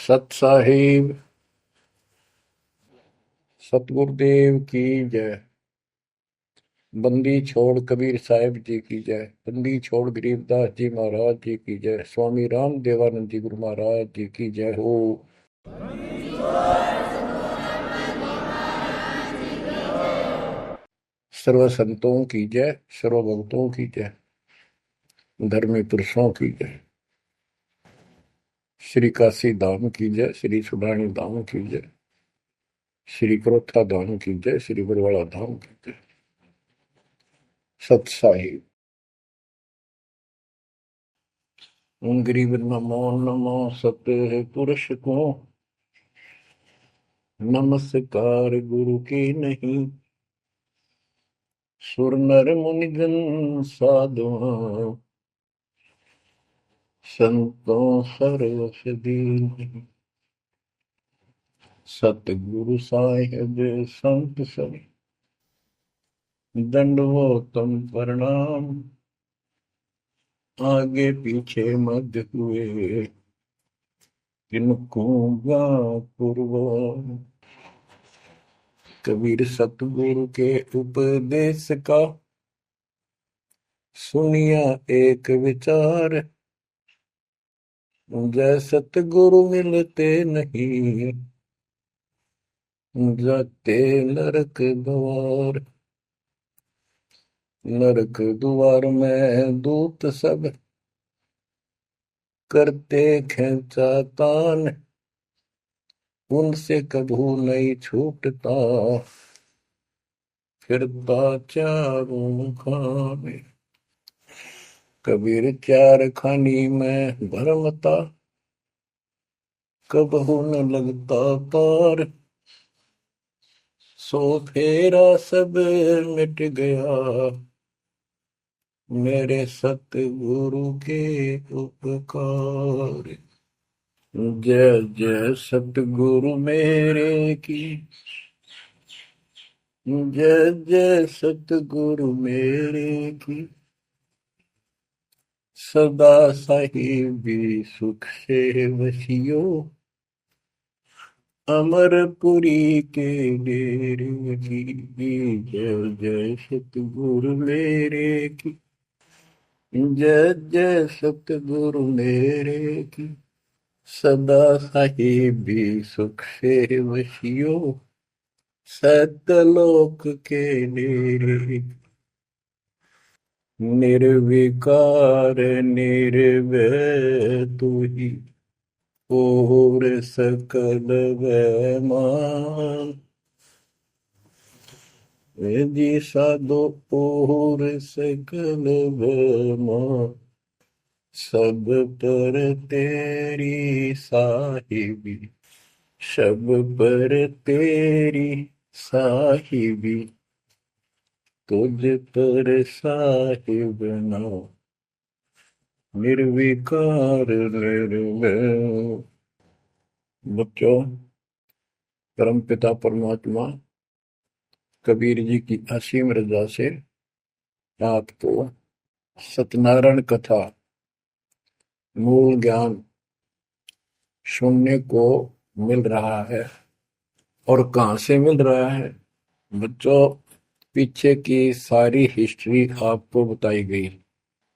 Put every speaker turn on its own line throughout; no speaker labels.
सत साहिब सतगुरुदेव की जय। बंदी छोड़ कबीर साहिब जी की जय। बंदी छोड़ गरीबदास जी महाराज जी की जय। स्वामी राम देवानंद जी गुरु महाराज जी की जय हो। सर्व संतों की जय, सर्व भक्तों की जय, धर्मी पुरुषों की जय। श्री काशी धाम की जय, श्री सुडानी धाम की जय, श्री क्रोथा धाम की जय, श्री बरवाड़ा धाम की जय। सत साहिब गरीब नमो नमो सत्य पुरुष को नमस्कार गुरु की नहीं। सुर नर मुनिजन साधुआ संतों सर्वस दीन। सतगुरु साहिब संत सब दंडवतम प्रणाम। आगे पीछे मध्य हुए किनको पूर्व। कबीर सतगुरु के उपदेश का सुनिया एक विचार। जय सतगुरु मिलते नहीं जाते नरक द्वार। नरक द्वार में दूत सब करते खेचा तान। उनसे कभू नहीं छूटता फिरता चारों खाने। कबीर चार खानी में भरमता कबहू न लगता पार। सो फेरा सब मिट गया मेरे सतगुरु के उपकार। जय जय सतगुरु मेरे की जय जय सतगुरु मेरे की। सदा साहिबी सुख से वसियो अमरपुरी के डेरे की। जय जय सतगुरु मेरे की जय जय सतगुरु मेरे की। सदा साहिबी सुख से वसियो सतलोक के डेरे। निर्विकार निर्भय तू ही और सकल वैमान। जी साधो और सकल वैमान। सब पर तेरी साहिबी सब पर तेरी साहिबी। तुझ पर साहिब नाम निर्विकार निर्भय। बच्चों, परम पिता परमात्मा कबीर जी की असीम रजा से आपको सत्यनारायण कथा मूल ज्ञान सुनने को मिल रहा है। और कहाँ से मिल रहा है बच्चों? पीछे की सारी हिस्ट्री आपको बताई गई।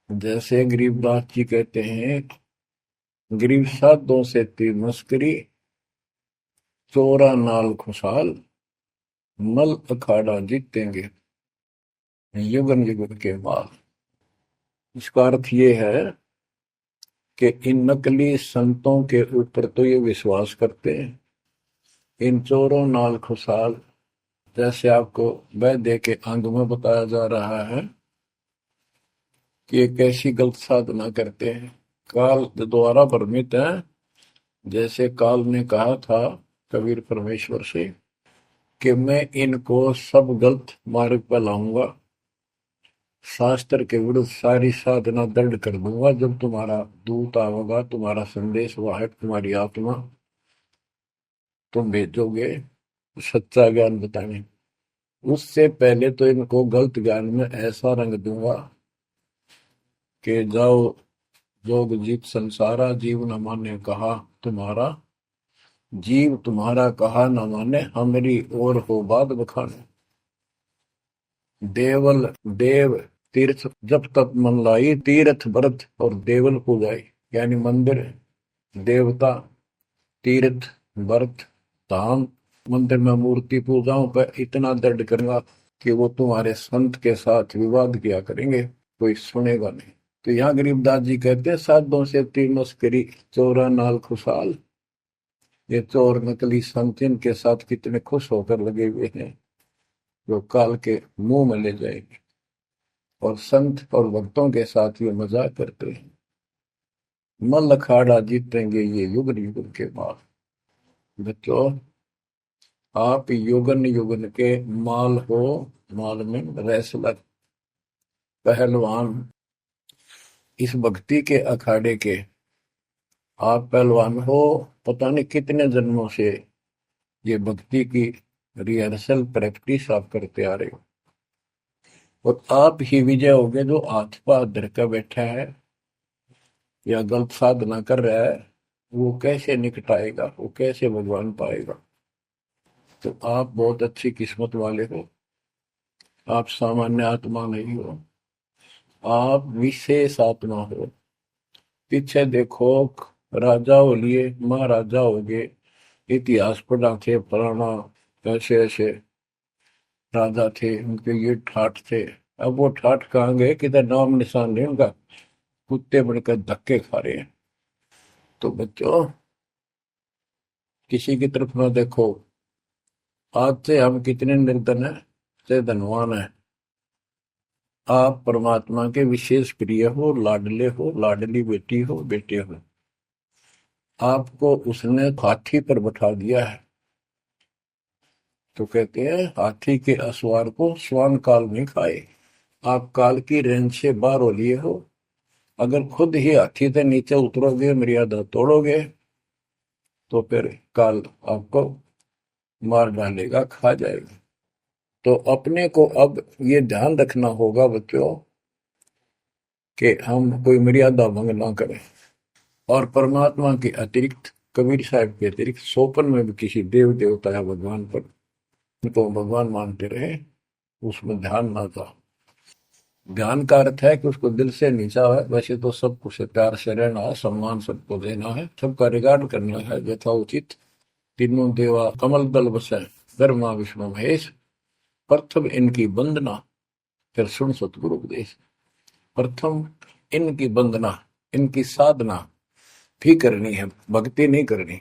जैसे गरीबदास जी कहते हैं, गरीब साधों से ती मस्करी चोरा नाल खुशहाल मल अखाड़ा जीतेंगे युगन युगन के बाद। इसका अर्थ ये है कि इन नकली संतों के ऊपर तो ये विश्वास करते हैं, इन चोरों नाल खुशहाल। जैसे आपको वैद्य के अंग में बताया जा रहा है कि एक ऐसी गलत साधना करते हैं, काल द्वारा भ्रमित है। जैसे काल ने कहा था कबीर परमेश्वर से कि मैं इनको सब गलत मार्ग पर लाऊंगा, शास्त्र के विरुद्ध सारी साधना दृढ़ कर दूंगा। जब तुम्हारा दूत आएगा, तुम्हारा संदेश वाहक, तुम्हारी आत्मा, तुम भेजोगे सच्चा ज्ञान बताने, उससे पहले तो इनको गलत ज्ञान में ऐसा रंग दूंगा कि जाओ जोग जीत संसारा जीवन माने कहा तुम्हारा। जीव तुम्हारा कहा न माने, हमरी ओर हो बात बखाने। देवल देव तीर्थ जब तक मन लाई, तीर्थ व्रत और देवल पूजाई। यानी मंदिर, देवता, तीर्थ, व्रत, धाम। मंदिर में मूर्ति पूजाओं पर इतना दृढ़ करूंगा कि वो तुम्हारे संत के साथ विवाद किया करेंगे, कोई सुनेगा नहीं। तो यहाँ गरीबदास जी कहते हैं, साधों से तीनों करी, चोरा नाल खुशहाल। ये चोर नकली संत इनके साथ कितने खुश होकर लगे हुए हैं, जो काल के मुंह में ले जाएंगे। और संत और भक्तों के साथ ये मजाक करते हैं। मल अखाड़ा जीतेंगे ये युग युग के बाद। बच्चों, आप युगन युगन के माल हो, माल में रेसलर, पहलवान, इस भक्ति के अखाड़े के आप पहलवान हो। पता नहीं कितने जन्मों से ये भक्ति की रिहर्सल प्रैक्टिस आप करते आ रहे हो, और आप ही विजय होगे। जो हाथ पा धर कर बैठा है या गलत साधना कर रहा है, वो कैसे निकटाएगा, वो कैसे भगवान पाएगा। तो आप बहुत अच्छी किस्मत वाले हो, आप सामान्य आत्मा नहीं हो, आप विशेष आत्मा हो। पीछे देखो, राजा हो लिए, महाराजा हो गए, इतिहास पढ़ा थे, पुराना ऐसे ऐसे राजा थे, उनके ये ठाठ थे। अब वो ठाठ कहाँ गए, किधर नाम निशान नहीं उनका, कुत्ते बनकर धक्के खा रहे हैं। तो बच्चों, किसी की तरफ ना देखो। आज से हम कितने निर्धन है से धनवान है। आप परमात्मा के विशेष प्रिय हो, लाडले हो, लाडली बेटी हो, बेटे हो। आपको उसने हाथी पर बैठा दिया है। तो कहते हैं, हाथी के असवार को स्वान काल में खाए। आप काल की रेंज से बाहर हो लिए हो। अगर खुद ही हाथी से नीचे उतरोगे, मर्यादा तोड़ोगे, तो फिर काल आपको मार डालेगा, खा जाएगा। तो अपने को अब ये ध्यान रखना होगा बच्चों, कि हम कोई मर्यादा भंग ना करें। और परमात्मा के अतिरिक्त, कबीर साहब के अतिरिक्त सोपन में भी किसी देव देवता या भगवान पर उनको भगवान मानते रहे, उसमें ध्यान ना था। ध्यान का अर्थ है कि उसको दिल से नीचा है। वैसे तो सब कुछ प्यार से रहना है, सम्मान सबको देना है, सबका रिगार्ड करना है यथा उचित। तीनों देवा कमल दल बसे, ब्रह्मा विष्णु महेश, प्रथम इनकी वंदना, फिर सुन सतगुरु उपदेश। प्रथम इनकी वंदना, इनकी साधना भी करनी है, भक्ति नहीं करनी।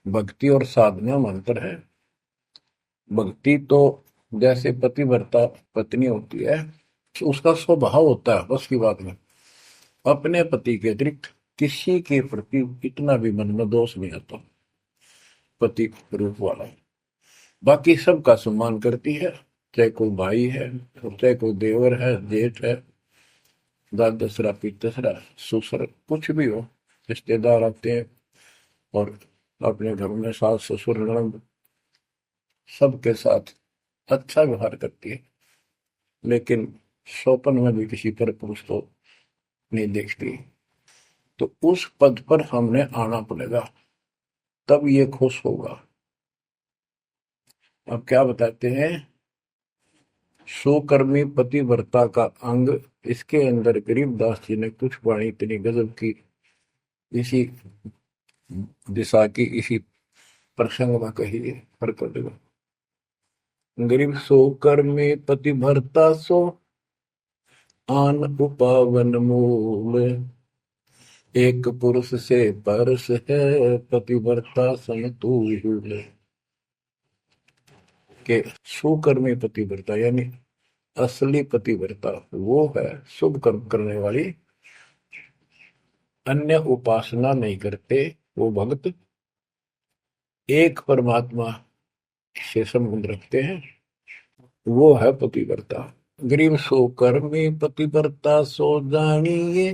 भक्ति और साधना में अंतर है। भक्ति तो जैसे पतिव्रता पत्नी होती है, उसका स्वभाव होता है, बस की बात में अपने पति के अतिरिक्त किसी के प्रति इतना भी मन में दोष नहीं आता। पति रूप वाला बाकी सबका सम्मान करती है, चाहे कोई भाई है, चाहे कोई देवर है, जेठ है, दादसरा, पितसरा, ससुर, कुछ भी हो, रिश्तेदार आते हैं और अपने घर में सास ससुर ननद सबके साथ अच्छा व्यवहार करती है। लेकिन स्वपन में भी किसी पर पुरुष को नहीं देखती। तो उस पद पर हमने आना पड़ेगा, तब ये खुश होगा। अब क्या बताते हैं, सुकर्मी पतिव्रता का अंग, इसके अंदर गरीबदास जी ने कुछ वाणी इतनी गजब की इसी दिशा की, इसी प्रसंग में कही है। गरीब सो कर्मी पतिव्रता सो, आन उपावन मूल। एक पुरुष से परस है, पतिव्रता समतुल। के सुकर्मी पतिव्रता यानी असली पतिव्रता वो है, शुभ कर्म करने वाली, अन्य उपासना नहीं करते वो भक्त, एक परमात्मा से संबंध रखते हैं, वो है पतिव्रता। गरीब सो कर्मी पतिव्रता सो जानिए,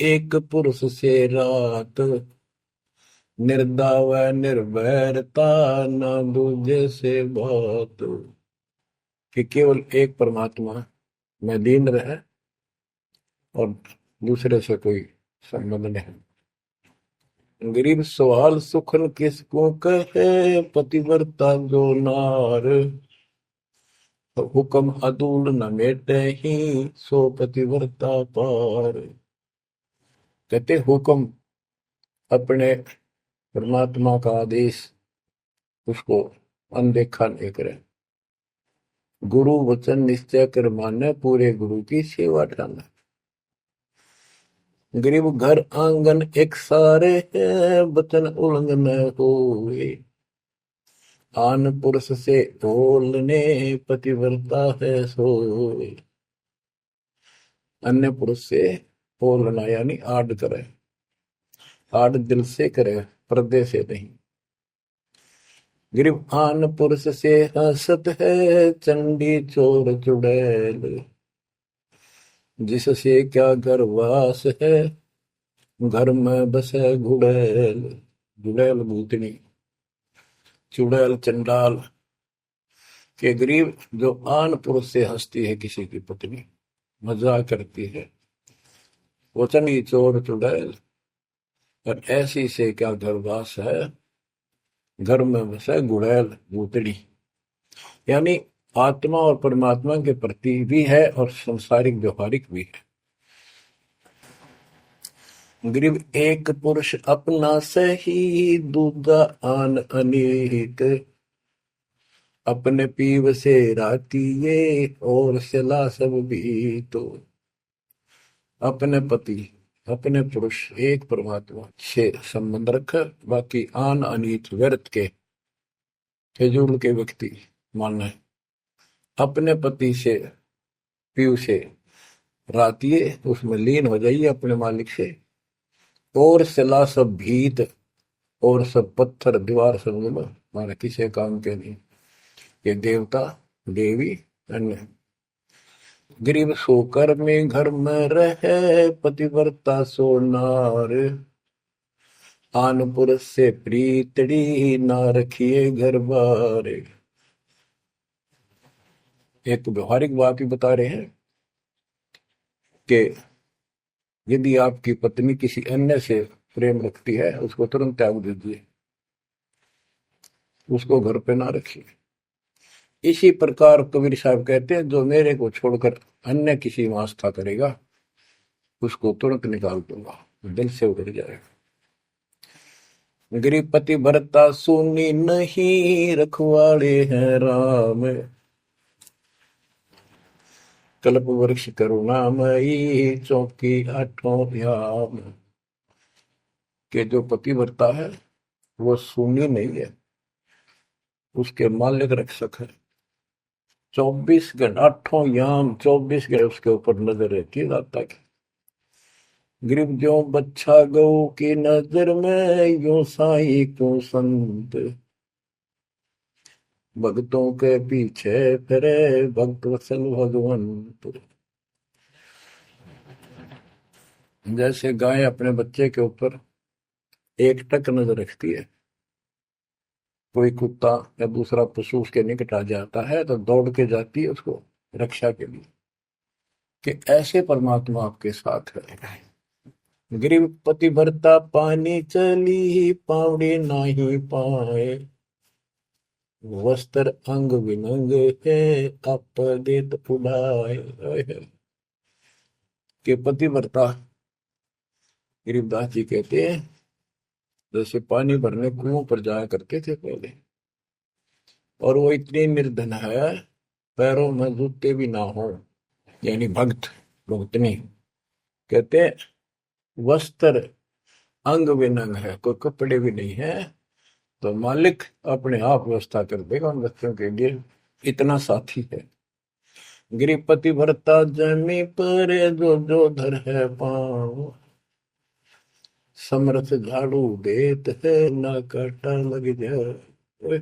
एक पुरुष से रात, निर्दाव निर्भरता न दूजे से बात। कि केवल एक परमात्मा में लीन रहे और दूसरे से कोई संबंध नहीं। गरीब सवाल सुखन किसको कहे, पतिव्रता जो नार। हुक्म अदूल न मेटे ही, सो पतिव्रता पार। कहते हुक्म, अपने परमात्मा का आदेश, उसको अनदेखा नहीं करे। गुरु वचन निश्चय कर माने, पूरे गुरु की सेवा ठाना। गरीब घर आंगन एक सारे है, वचन उल्लंघन होए। आन पुरुष से बोलने, पतिव्रता है सोए। अन्य पुरुष से बोलना यानी आड़ करे, आड़ दिल से करे, पर्दे से नहीं। गरीब आन पुरुष से हंसत है, चंडी चोर चुड़ैल। जिससे क्या गर्वास है, घर में बसे घुड़ैल। घुड़ैल भूतनी, चुड़ैल चंडाल। के गरीब जो आन पुरुष से हंसती है, किसी की पत्नी मजाक करती है, वो चंडी चोर चुड़ैल। और ऐसी से क्या गर्वास है, घर में बसे घुड़ैल भूतनी। यानी आत्मा और परमात्मा के प्रति भी है और संसारिक व्यवहारिक भी है। गरीब एक पुरुष अपना सही, दूजा आन अनेक। अपने पीव से रातिये, और सला सब भी तो। अपने पति, अपने पुरुष एक परमात्मा से संबंध रखा, बाकी आन अनीत व्यर्थ के फिजूल के व्यक्ति मानना है। अपने पति से, पीव से रातिये, उसमें लीन हो जाइए अपने मालिक से। और सला सब भीत, और सब पत्थर दीवार समझ लो, हमारे किसी काम के नहीं। ये देवता देवी अन्य। गरीब सोकर में घर में रहे, पतिव्रता सो नार। आन पुरुष से प्रीतड़ी, ना रखिए घर बार। एक व्यवहारिक बात भी बता रहे हैं कि यदि आपकी पत्नी किसी अन्य से प्रेम रखती है, उसको तुरंत त्याग दीजिए, उसको घर पे ना रखिए। इसी प्रकार कबीर साहब कहते हैं, जो मेरे को छोड़कर अन्य किसी में आस्था करेगा, उसको तुरंत निकाल दूंगा, दिल से उतर जाएगा। गरीब पति भरता सुनी नहीं, रखवाड़े हैं राम। कल्प वृक्ष करुणामयी, चौकी आठों याम। के जो पति भरता है, वो सुनी नहीं है, उसके मालिक रक्षक है। 24 घंटे, आठों याम, 24 घंटे उसके ऊपर नजर रहती है दाता की। गरीब जो बच्चा गौ की नजर में, यूं साई को संत। भक्तों के पीछे फिरे, भक्त वत्सल भगवंत। जैसे गाय अपने बच्चे के ऊपर एक टक नजर रखती है, कोई कुत्ता या दूसरा पशु उसके निकट आ जाता है तो दौड़ के जाती है उसको रक्षा के लिए, कि ऐसे परमात्मा आपके साथ है। गरीब पति भरता पानी चली, पावड़ी नाही पाए। वस्त्र अंग विनंग है, आप देत उड़ाए। के पति भरता गरीबदास जी कहते हैं, जैसे पानी भरने कुओं पर जाया करते थे पहले, और वो इतनी निर्धन है, पैरों में जूते भी ना हो, यानी भक्त भक्तनी। कहते हैं वस्त्र अंग विनंग है, कोई कपड़े भी नहीं है, तो मालिक अपने आप व्यवस्था कर देगा उन बच्चों के लिए, इतना साथी है। गिरिपति भरता जमी पर, जो जो धर है पाँव। समर्थ झाड़ू देत है, ना काटा लग जाए।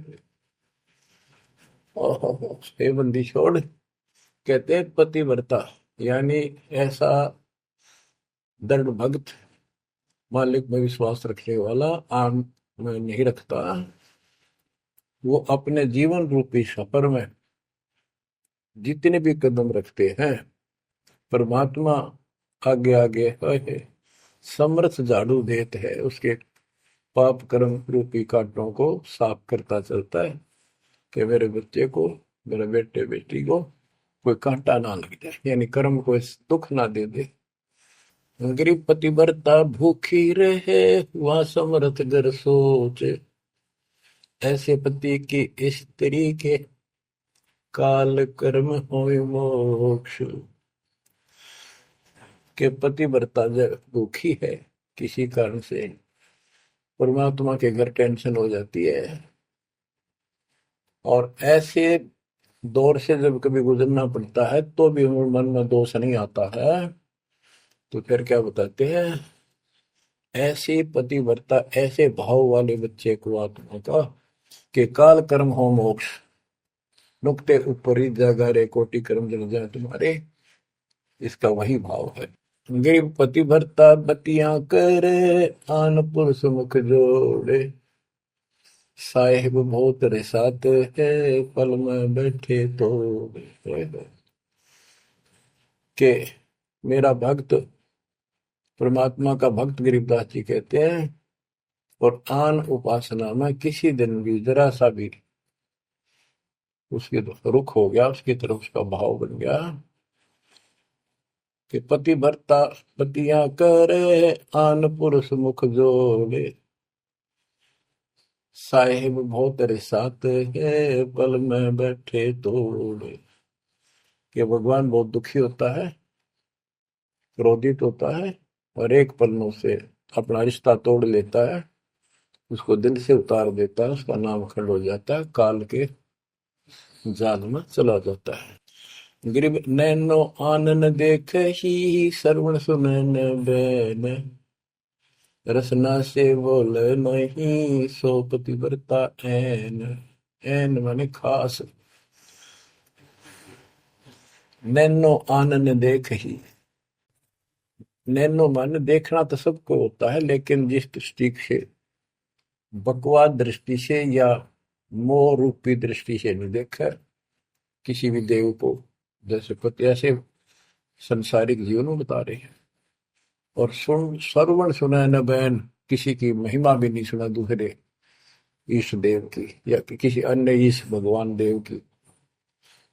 हे बंदी छोड़, कहते हैं पति भरता यानी ऐसा दृढ़ भक्त, मालिक में विश्वास रखने वाला, आम में नहीं रखता। वो अपने जीवन रूपी सफर में जितने भी कदम रखते हैं, परमात्मा आगे आगे है, समर्थ झाड़ू देते है उसके पाप कर्म रूपी कांटों को साफ करता चलता है कि मेरे बच्चे को, मेरे बेटे बेटी को कोई कांटा ना लग जाए, यानी कर्म को दुख ना दे दे। गरीब पतिव्रता भूखी रहे, वह समर्थ घर सोच, ऐसे पति की स्त्री के काल कर्म होय मोक्ष। के पतिव्रता जब भूखी है किसी कारण से, परमात्मा के घर टेंशन हो जाती है, और ऐसे दौर से जब कभी गुजरना पड़ता है तो भी मन में दोष नहीं आता है, तो फिर क्या बताते हैं, ऐसे पतिव्रता, ऐसे भाव वाले बच्चे को आत्मा का कि काल कर्म हो मोक्ष, नुक्ते ऊपर ही जागा रे कोटि कर्म जल जाए तुम्हारे, इसका वही भाव है। गरीब पतिव्रता बतियां करे, आन पुरुष मुख जोड़े, साहेब बहुत रिसात है, पल में बैठे तो के मेरा भक्त, परमात्मा का भक्त गरीबदास जी कहते हैं, और आन उपासना में किसी दिन भी जरा सा भी उसके रुख हो गया, उसकी तरफ उसका भाव बन गया कि पतिव्रता पतियां करे, आन पुरुष मुख जोड़े, साहेब बहुत रिसात है, पल में बैठे तोड़े। कि भगवान बहुत दुखी होता है, क्रोधित होता है, और एक पल में उसे अपना रिश्ता तोड़ लेता है, उसको दिल से उतार देता है, उसका नाम खंड हो जाता है, काल के जाल में चला जाता है। गरीब नैनो आनन देख ही, श्रवण सुनन बैन, रसना से बोल नहीं, सो पतिव्रता ऐन। ऐन माने खास। नैनो आनन देख ही, नैनो माने देखना तो सबको होता है, लेकिन जिस दृष्टि से, बकवाद दृष्टि से या मोह रूपी दृष्टि से नहीं देखा किसी भी देव को, जैसे पति ऐसे संसारिक जीवन में बता रहे हैं। और सुन श्रवण सुना न बैन, किसी की महिमा भी नहीं सुना दूसरे ईश देव की या किसी अन्य ईश भगवान देव की,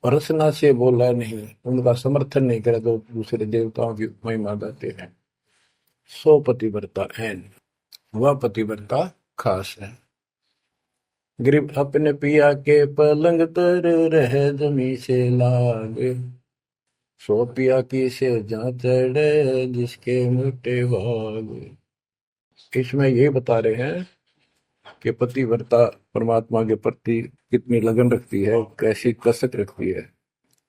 और रसना से बोला नहीं, उनका समर्थन नहीं करे तो दूसरे देवताओं की महिमा गाते हैं। सो पतिव्रता ऐन, वह पतिव्रता खास है। गरीब अपने पिया के पलंग तर, रह जमी से लाग, सो पिया की से जहाँ चढ़े, जिसके मोटे भाग। इसमें ये बता रहे हैं कि पतिव्रता परमात्मा के प्रति कितनी लगन रखती है, कैसी कसक रखती है,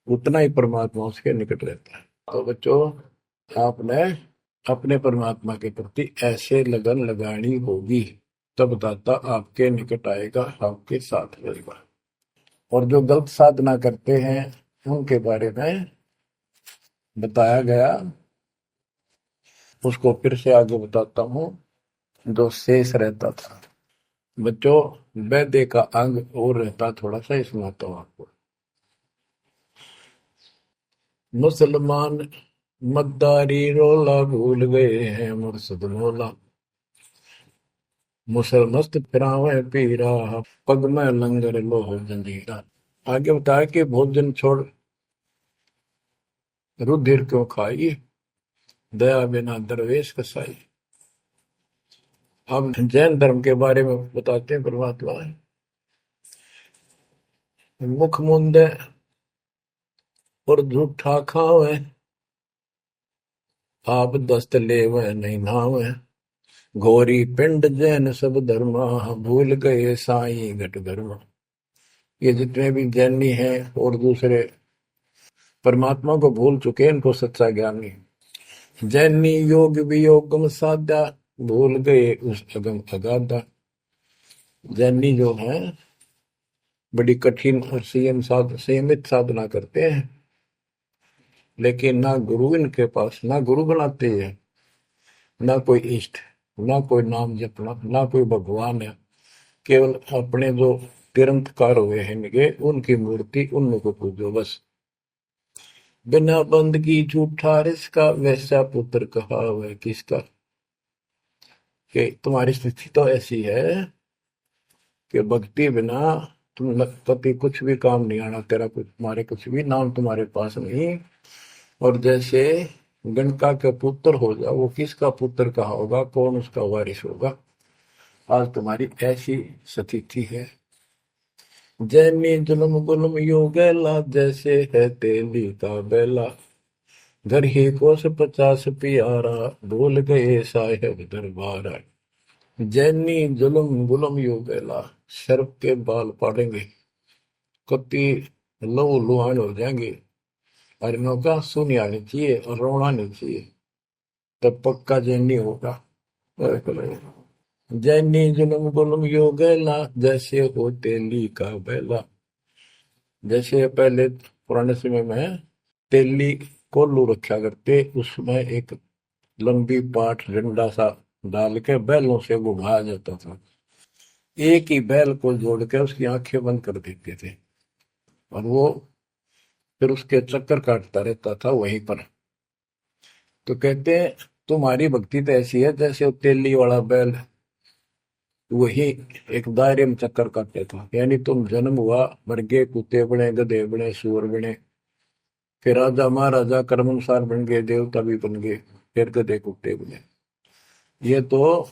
उतना ही परमात्मा उसके निकट रहता है। तो बच्चों, आपने अपने परमात्मा के प्रति ऐसे लगन लगानी होगी, तब दाता आपके निकट आएगा, आपके साथ रहेगा। और जो गलत साधना करते हैं उनके बारे में बताया गया, उसको फिर से आगे बताता हूँ। जो शेष रहता था बच्चों, वैद्य का अंग और रहता थोड़ा सा, इसमें आता हूँ आपको। मुसलमान मद्दारी रोला, भूल गए हैं मुर्शद मौला, मुसलमस्त फिरावे पीरा, पग में लंगर लोह जंजीरा। आगे बताया कि भोजन छोड़ रुधिर क्यों खाई, दया बिना दरवेश कसाई। अब जैन धर्म के बारे में बताते हैं परमात्मा। मुख मुंदे और झूठा खावे, आप दस्त लेवे नहीं नावे, घोरी पिंड जैन सब धर्मा, भूल गए साई घट धर्मा। ये जितने भी जैनी हैं और दूसरे परमात्मा को भूल चुके हैं, इनको सच्चा ज्ञान नहीं। जैनी योग वियोगम साधा, भूल गए उस अगम अगाधा। जैनी जो है बड़ी कठिन और संयमित साधना करते हैं, लेकिन ना गुरु इनके पास, ना गुरु बनाते हैं, ना कोई इष्ट, ना कोई नाम जपना, ना कोई भगवान है। केवल अपने जो तिरंतकार हुए हैं इनके, उनकी मूर्ति, उनमें को पूजो बस। बिना बंदगी झूठा रिसका, वैसा पुत्र कहा वह किसका। कि तुम्हारी स्थिति तो ऐसी है कि भक्ति बिना तुम कभी कुछ भी काम नहीं आना, तेरा कुछ तुम्हारे कुछ भी नाम तुम्हारे पास नहीं। और जैसे गणका के पुत्र हो जाओ, वो किसका पुत्र कहा होगा, कौन उसका वारिस होगा। आज तुम्हारी ऐसी स्थिति है। जैनी जुल्म गुल्म यो गैला, जैसे है तेली का बेला। घर ही कोस 50 प्यारा, भूल गए साहेब दरबार। जैनी जुल्म गुल्म यो गैला, सर्प के बाल पाड़ेंगे, कति लहू लुहान हो जाएंगे। और इनका सुनी आनी चाहिए और रोना नहीं चाहिए, तब पक्का जैनी होगा। जैनी जुल्म गुल्म यो गैला, जैसे हो तेली का बेला। जैसे पहले पुराने समय में तेली कोल्लू रखा करते, उसमें एक लंबी पाठ डंडा सा डाल के बैलों से घुमाया जाता था। एक ही बैल को जोड़ के उसकी आंखें बंद कर देते थे और वो फिर उसके चक्कर काटता रहता था वहीं पर। तो कहते हैं तुम्हारी भक्ति तो ऐसी है जैसे वो तेली वाला बैल वही एक दायरे में चक्कर काटते था। यानी तुम जन्म हुआ, मर गए, कुत्ते बने, गधे बने, सूअर बने, फिर राजा महाराजा कर्मानुसार बन गए, देवता भी बन गए, फिर गधे कुत्ते बने। ये तो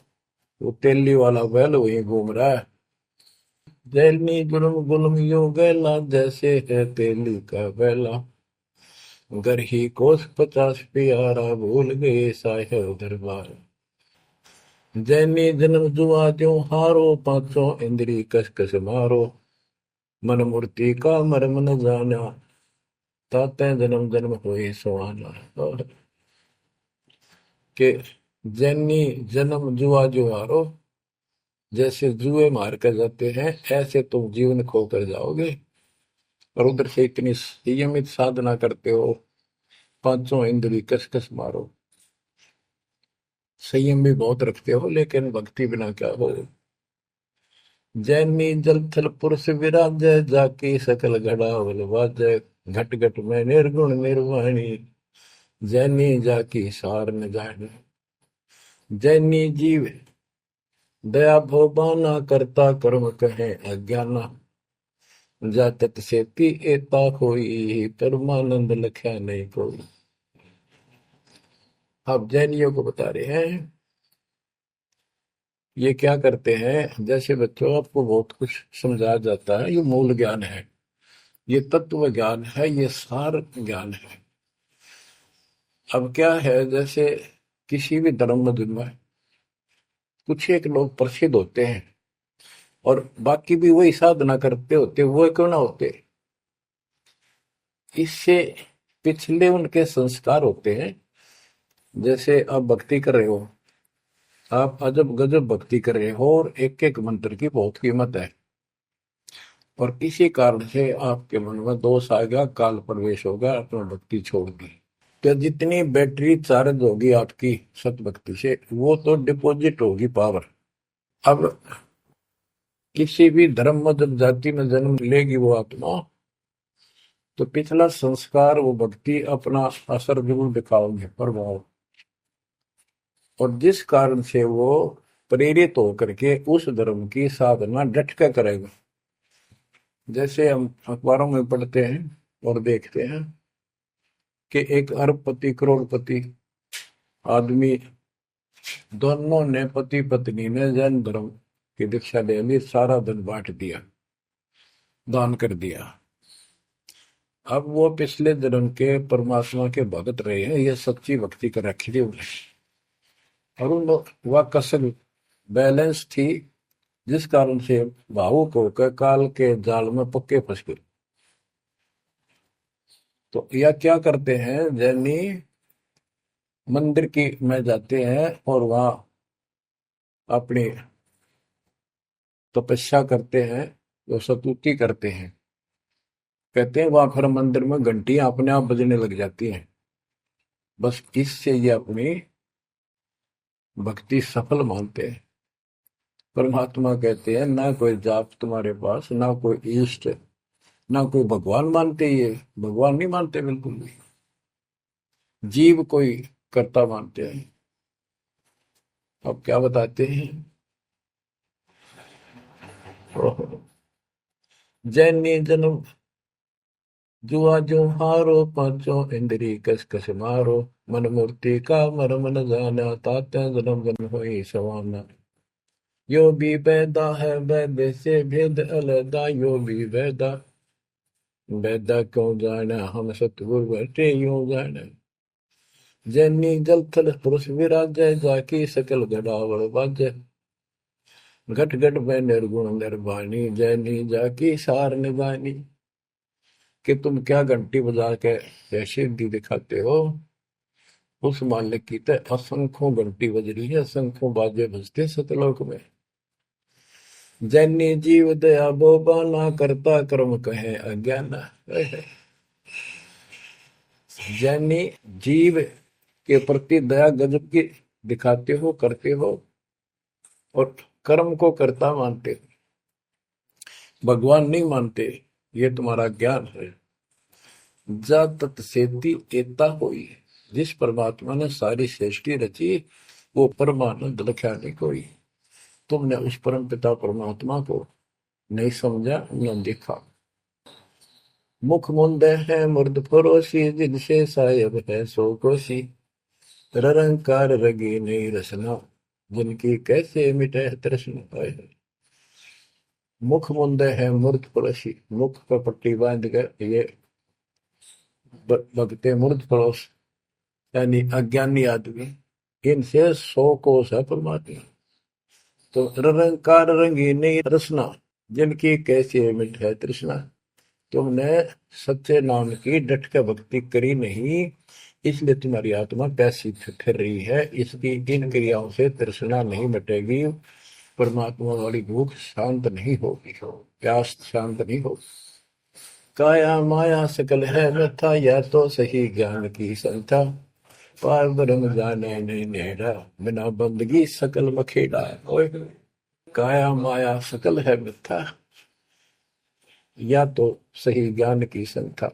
वो तेली वाला बैल वही घूम रहा है। जैनी गुलम गुलम यो गैला, जैसे है तेली का बैला। घर ही कोस 50 प्यारा, भूल गए साहेब दरबार। जैनी जन्म जुआ त्यों हारो, पांचों इंद्री कस कस मारो। मन मूर्ति का मर्म न जाना, ताते जन्म जन्म हुए सुहाना। और के जैनी जन्म जुआ जो हारो, जैसे जुए मार कर जाते हैं ऐसे तुम जीवन खोकर जाओगे। और उधर से इतनी संयमित साधना करते हो, पांचों इंद्री कस कस मारो, संयम भी बहुत रखते हो, लेकिन भक्ति बिना क्या हो। जैनी जल थल पुरुष विराजय, जाकी सकल घड़ावल वाजय। घट घट में निर्गुण निर्वाणी, जैनी जाकी सार न जाने। जैनी जीव दया भोबाना, करता कर्म कहे अज्ञाना। जातक से पी एता कोई, परमानंद लख्या नहीं कोई। अब जैनियों को बता रहे हैं ये क्या करते हैं। जैसे बच्चों आपको बहुत कुछ समझाया जाता है, ये मूल ज्ञान है, ये तत्व ज्ञान है, ये सार ज्ञान है। अब क्या है, जैसे किसी भी धर्म में कुछ एक लोग प्रसिद्ध होते हैं और बाकी भी वही साधना करते होते, वो क्यों ना होते, इससे पिछले उनके संस्कार होते हैं। जैसे आप भक्ति कर रहे हो, आप अजब गजब भक्ति कर रहे हो और एक एक मंत्र की बहुत कीमत है, और किसी कारण से आपके मन में दोष आ गया, काल प्रवेश होगा, अपना भक्ति छोड़ दी, तो जितनी बैटरी चार्ज होगी आपकी सत भक्ति से, वो तो डिपॉजिट होगी पावर। अब किसी भी धर्म में जब जाति में जन्म लेगी वो आत्मा, तो पिछला संस्कार वो भक्ति अपना असर जरूर दिखाओगे, प्रभाव। और जिस कारण से वो प्रेरित होकर के उस धर्म की साधना डट कर करेगा। जैसे हम अखबारों में पढ़ते हैं और देखते हैं कि एक अरबपति करोड़पति आदमी, दोनों ने पति पत्नी ने जैन धर्म की दीक्षा ले ली, सारा धन बांट दिया, दान कर दिया। अब वो पिछले जन्म के परमात्मा के भगत रहे हैं, ये सच्ची भक्ति कर रखी थी उन्हें, और उन वह कसर बैलेंस थी, जिस कारण से भावुक होकर काल के जाल में पक्के फंस गए। तो यह क्या करते हैं, जैनी मंदिर की में जाते हैं और वहां अपनी तपस्या करते हैं, जो स्तुति करते हैं। कहते हैं वहां फिर मंदिर में घंटियां अपने आप बजने लग जाती हैं। बस इससे ये अपनी भक्ति सफल मानते हैं। परमात्मा कहते हैं ना कोई जाप तुम्हारे पास, ना कोई इष्ट, ना कोई भगवान मानते, ये भगवान नहीं मानते बिल्कुल भी, जीव कोई कर्ता मानते हैं। अब क्या बताते हैं? ओहो। जैनी जन्म जुआ जो हारो, पांचों इंद्री कस कस मारो, मन मूर्ति का मर्म न जाना, ताते जन्म जन्म होई सवाना। यो भी पैदा है वैद्य से भेद अलगा, यो भी वैदा वैदा क्यों जाना, हम सतगुरु बैठे यूं जाना। जैनी जल थल पुरुष विराजय, जाकी सकल गडावड़ बाजय। घट घट में निर्गुण निर्वाणी, जैनी जाकी सार निभानी। कि तुम क्या घंटी बजा के जैसे दी दिखाते हो, उस मालिक की तो असंख्यों घंटी बज रही है, असंख्यों बाजे बजते सतलोक में। जैनी जीव दया बोबाना, करता कर्म कहे अज्ञान। जैनी जीव के प्रति दया गजब की दिखाते हो, करते हो, और कर्म को कर्ता मानते हो, भगवान नहीं मानते। ये तुम्हारा ज्ञान है। जा तत्सेती एता होई, जिस परमात्मा ने सारी सृष्टि रची, वो परमानंद लख्या नहीं कोई। तुमने उस परम पिता परमात्मा को नहीं समझा, न देखा। मुख मुंदे है मुर्द फरोशी, जिनसे सायब है सो कोशी। रंकार रगी नहीं रसना, जिनकी कैसे मिटे तृष्णा है। मुख मुंदे है मूर्त पड़ोसी, मुख पर पट्टी बांध कर ये भगते मूर्त पड़ोस, यानी अज्ञानी आदमी। इनसे 100 कोस है परमात्मा। तो रंकार रंगी नहीं रसना, जिनकी कैसी मिट है तृष्णा। तुमने सच्चे नाम की डट के भक्ति करी नहीं, इसलिए तुम्हारी आत्मा प्यासी फिर रही है। इसकी इन क्रियाओं से तृष्णा नहीं मिटेगी, परमात्मा वाली भूख शांत नहीं होगी, प्यास शांत नहीं होगी। काया माया सकल है व्यथा, या तो सही ज्ञान की संथा। पार ब्रह्म जाने नहीं नेड़ा, बिना बंदगी सकल मखेड़ा। ओए, काया माया सकल है मिथ्या, या तो सही ज्ञान की संथा।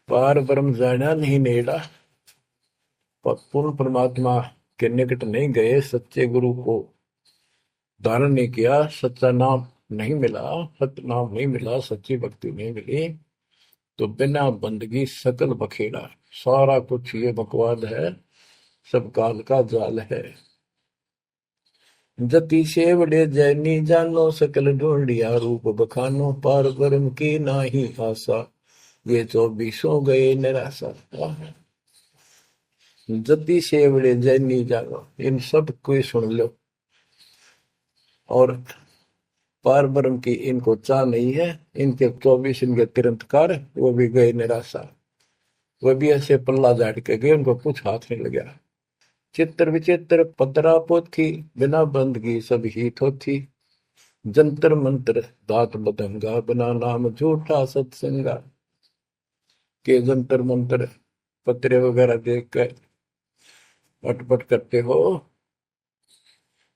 पार ब्रह्म जाना नहीं नेड़ा, पूर्ण परमात्मा के निकट नहीं गए, सच्चे गुरु को धारण नहीं किया, सच्चा नाम नहीं मिला, सत्य नाम नहीं मिला, सच्ची भक्ति नहीं मिली, तो बिना बंदगी सकल बखेड़ा। सारा कुछ ये बकवाद है, सब काल का जाल है। जति सेवड़े जैनी जानो, सकल ढूंढिया रूप बखानो। पार ब्रह्म की नाही आशा, ये 24 गए निराशा। जति सेवड़े जैनी जानो, इन सब को सुन लो। और पार ब्रह्म की इनको चाह नहीं है, इनके 24 इनके तिरंतकार, वो भी गए निराशा। वो भी ऐसे पल्ला झाड़ के गए, उनको कुछ हाथ नहीं लगा। चित्र विचित्र पतरा पोथी, बिना बंदगी सब ही थोथी। जंतर मंत्र दात बदंगा, बिना नाम झूठा सत्संगा। के जंतर मंत्र पत्रे वगैरह देख कर अटपट करते हो,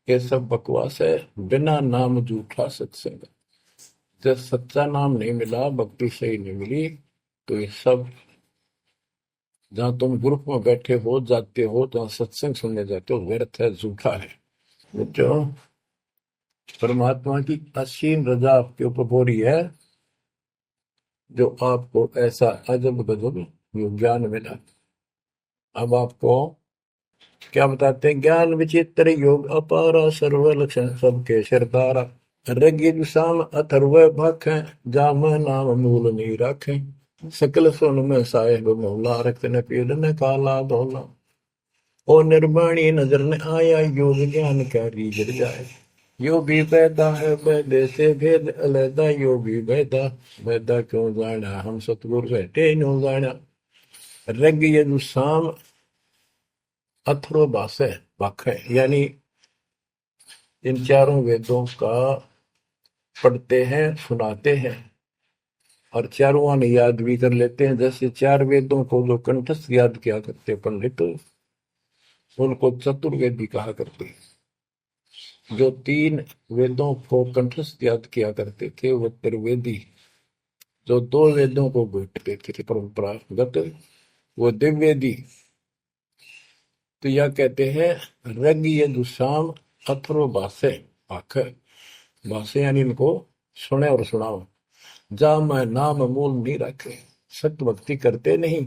ये सब बकवास है। बिना नाम झूठा सत्संग, जब सच्चा नाम नहीं मिला, भक्ति सही नहीं मिली, तो ये सब, जहां तुम ग्रुप में बैठे हो जाते हो, जहां सत्संग सुनने जाते हो, व्यर्थ है, झूठा है। जो परमात्मा की असीम रजा आपके ऊपर हो रही है, जो आपको ऐसा अजब गजब ज्ञान मिला। अब आपको क्या बताते हैं? ज्ञान विचित्र योग अपारा, सर्व लक्षण सबके सिरदारा। ऋग्वेद साम अथर्व भाखें, जाम नाम मूल नहीं राखें। सकल सुन में साहेब मौला, रक्त न पीड़ न काला धोला। ओ निर्वाणी नजर न आया, योग ज्ञान का रीझ जाए। यो भी पैदा है वैद्य से भेद अलैदा, यो भी वैदा वैदा क्यों जाना, हम सतगुरु बैठे न्यू जाना। ऋग यजु साम अथर्व भाख है, यानी इन चारों वेदों का पढ़ते हैं, सुनाते हैं, और चारों आने याद भी कर लेते हैं। जैसे 4 वेदों को जो कंठस्थ याद किया करते पंडित, उनको चतुर्वेदी कहा करते हैं। जो 3 वेदों को कंठस्थ याद किया करते थे, वो त्रिवेदी। जो 2 वेदों को बैठते थे परंपरागत, वो दिव्यवेदी। तो यह कहते हैं रग ये दुशाम अथर्व भाषे आख भाषे, यानी इनको सुने और सुनाओ। जा मैं नाम मूल नहीं रखे, सत्य भक्ति करते नहीं।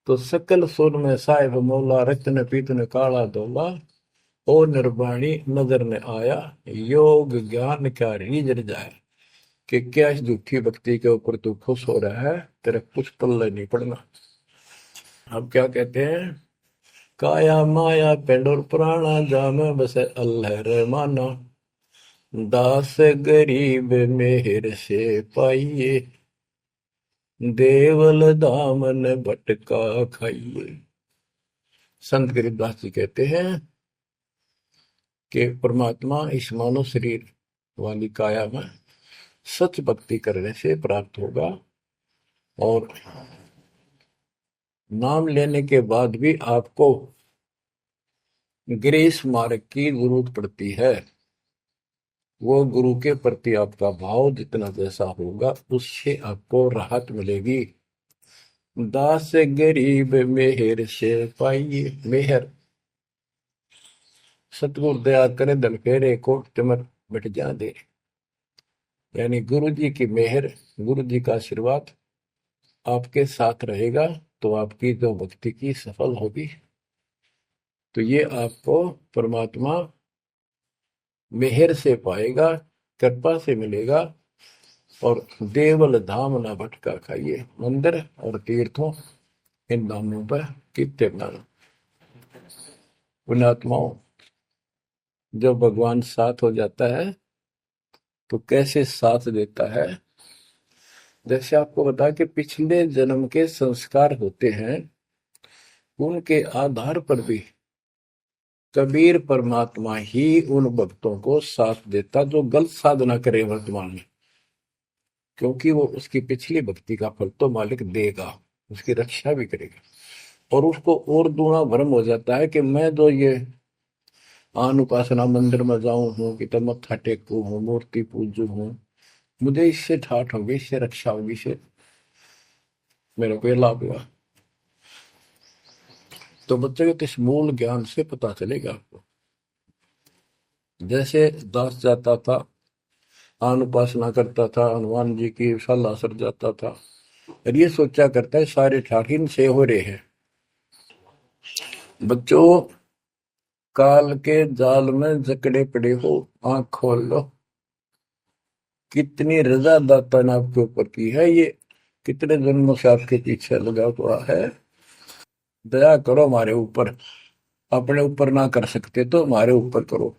तो सकल सुर में साहिब मौला, रत्न पीतन काला धोला। ओ निर्वाणी नजर ने आया, योग ज्ञान क्या रीझ जाए। कि क्या इस झूठी भक्ति के ऊपर तू खुश हो रहा है, तेरे कुछ पल्ले नहीं पड़ना। अब क्या कहते हैं, काया माया पेंडोर पुराना, जाम बसे अल्लाह रहमाना। दास गरीब मेहर से पाइए, देवल दामन भटका खाइए। संत गरीबदास जी कहते हैं कि परमात्मा इस मानव शरीर वाली काया में सच भक्ति करने से प्राप्त होगा, और नाम लेने के बाद भी आपको ग्रेस मार्ग की जरूरत पड़ती है। वो गुरु के प्रति आपका भाव जितना जैसा होगा, उससे आपको राहत मिलेगी। दास गरीब मेहर से पाइए, मेहर सतगुरु दया करे धन फेरे, कोट तिमर मिट जा दे। यानी गुरु जी की मेहर, गुरु जी का आशीर्वाद आपके साथ रहेगा, तो आपकी जो भक्ति की सफल होगी। तो ये आपको परमात्मा मेहर से पाएगा, कृपा से मिलेगा। और देवल धाम ना भटका खाइए, मंदिर और तीर्थों इन धामों पर कितने ज्ञान। पुण्यात्माओं, जब भगवान साथ हो जाता है तो कैसे साथ देता है। जैसे आपको बता कि पिछले जन्म के संस्कार होते हैं, उनके आधार पर भी कबीर परमात्मा ही उन भक्तों को साथ देता जो गलत साधना करे वर्तमान में। क्योंकि वो उसकी पिछली भक्ति का फल तो मालिक देगा, उसकी रक्षा भी करेगा। और उसको और दूना भ्रम हो जाता है कि मैं तो ये आन उपासना मंदिर में जाऊं हूँ, कि तब मत्था टेकू हूँ, मूर्ति पूजू हूँ, मुझे इससे ठाठ होगी, इससे रक्षा होगी, इससे मेरे को ये लाभ हुआ। तो बच्चे को इस मूल ज्ञान से पता चलेगा आपको। जैसे दास जाता था, आन उपासना करता था, हनुमान जी की सलाह सर जाता था, और ये सोचा करता है सारे ठाठ इनसे हो रहे हैं। बच्चों, काल के जाल में जकड़े पड़े हो, आंख खोल लो। कितनी रजा दाता ने आपके ऊपर की है, ये कितने जन्मों से आपके पीछे लगा हुआ है। दया करो हमारे ऊपर, अपने ऊपर ना कर सकते तो हमारे ऊपर करो।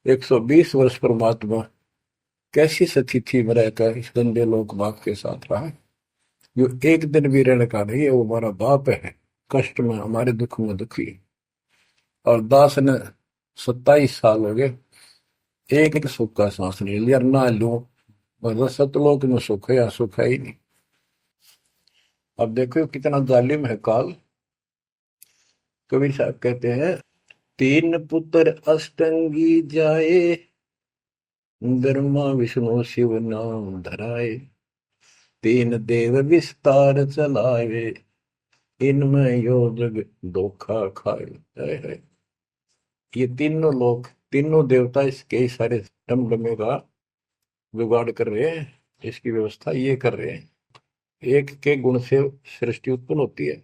120 वर्ष परमात्मा कैसी सती थी में रहकर इस गंदे लोक बाप के साथ रहा। जो एक दिन भी रहने का नहीं है, वो हमारा बाप है, कष्ट में हमारे दुख में दुखी। और दास ने 27 साल हो गए, एक सुख का सांस नहीं लिया, ना लू। मतलब सतलोक में सुख है या सुख है ही नहीं। अब देखो कितना जालिम है काल। कबीर साहब कहते हैं, तीन पुत्र अष्टंगी जाए, ब्रह्मा विष्णु शिव नाम धराए। तीन देव विस्तार चलावे, इनमें यो जग धोखा खाए। है। ये तीनों लोग, तीनों देवता इसके सारे डमडमे का जुगाड़ कर रहे हैं, इसकी व्यवस्था ये कर रहे हैं। एक के गुण से सृष्टि उत्पन्न होती है,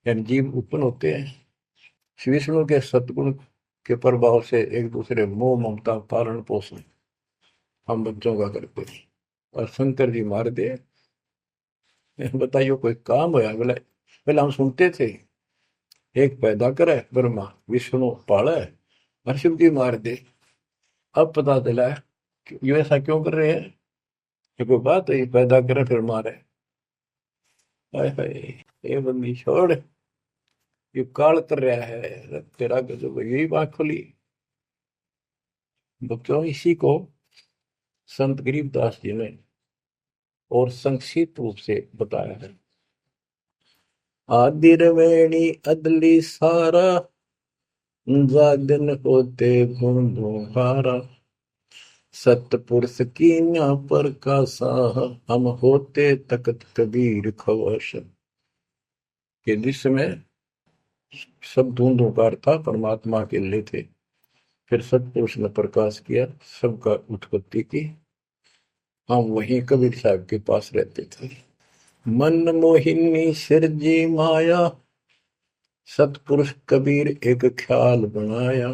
यानी जीव उत्पन्न होते हैं। श्री विष्णु के सतगुण के प्रभाव से एक दूसरे मोह ममता पालन पोषण हम बच्चों का करते हैं। और शंकर जी मार दे, बताइए कोई काम होया बोले। पहले हम सुनते थे, एक पैदा करे ब्रह्मा, विष्णु पाले, और शिव जी मार दे। अब पता चला है कि ये ऐसा क्यों कर रहे हैं। ये कोई बात है, ये पैदा करे फिर मारे। हाय हाय, ये बंदी छोड़, ये काल कर रहा है तेरा गजब। यही बात खुली बच्चों। इसी को संत गरीबदास जी ने और संक्षिप्त रूप से बताया है। आदिर वेणी अदली सारा, जागन होते घूंघारा। सतपुरुष की पर का साह, हम होते तकत कबीर खवश। कि जिसमें सब धुंधुकार था, परमात्मा अकेले थे। फिर सतपुरुष ने प्रकाश किया, सबका उत्पत्ति की। हम वहीं कबीर साहब के पास रहते थे। मन मोहिनी सिरजी माया, सतपुरुष कबीर एक ख्याल बनाया।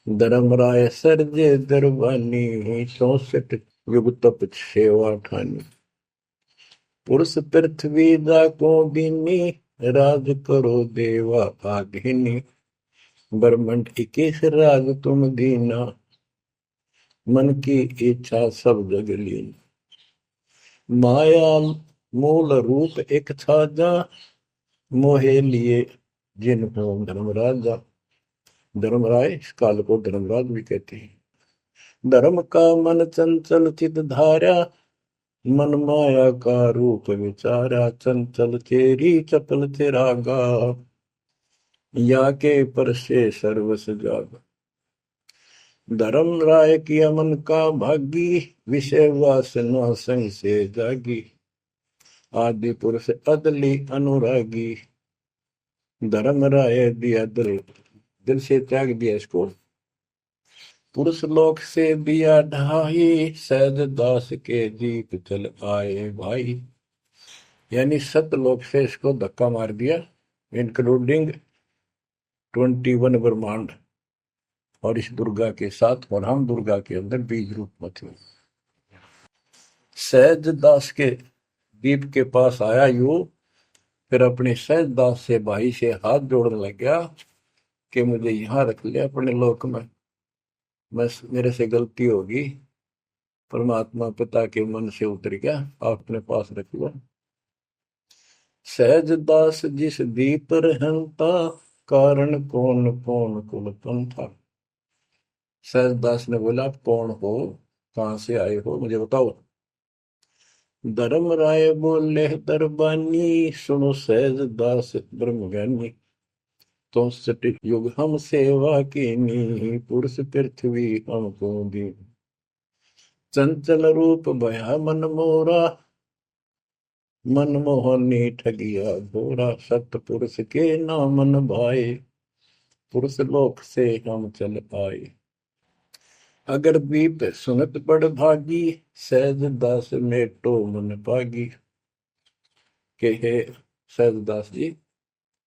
धर्मराय सरजे दरबानी, 64 युग तप सेवा ठानी। पुरुष पृथ्वी जाको दीनी, राज करो देवा आघिनी। ब्रह्मंड 21 राज तुम दीना, मन की इच्छा सब जग लीन। माया मूल रूप एक छाजा, मोहे लिए जिन हो धर्मराजा। धर्मराय, इस काल को धर्मराज भी कहते हैं। धर्म का मन चंचल चित धारा, मन माया का रूप विचारा। चंचल चेरी चपल चिरागा, या के पर से सर्वस जागा। धर्म राय की अमन का भागी, विषय वासना संग से जागी। आदि पुरुष अदली अनुरागी, धर्म राय दिया दिल, दिल से त्याग दिया इसको। पुरुष लोक से दिया ढाई, सहज दास के दीप चल आए भाई। यानी सतलोक से इसको धक्का मार दिया, इंक्लूडिंग 21 ब्रह्मांड और इस दुर्गा के साथ। और हम दुर्गा के अंदर बीज रूप में थे। सहज दास के दीप के पास आया यू, फिर अपने सहज दास से भाई से हाथ जोड़ने लग गया कि मुझे यहां रख लिया अपने लोक में, बस मेरे से गलती होगी। परमात्मा पिता के मन से उतर गया, आप अपने पास रख लो। सहज दास जिस दीप रहता, कारण कौन कौन कुल पंथा। सहज दास ने बोला, आप कौन हो, कहां से आए हो, मुझे बताओ। धर्म राय बोले दरबानी, सुनो सहज दास ब्रह्मज्ञानी। 64 युग हम सेवा कीनी, पुरुष पृथ्वी हमको दी। चंचल रूप भया मन मोरा, मनमोहनी ठगिया घोरा। सतपुरुष के नामन भाए, पुरुष लोक से हम चल आए। अगर दीप सुनत बड़ भागी, सहज दास मेटो मन पागी। के हे सहज दास जी,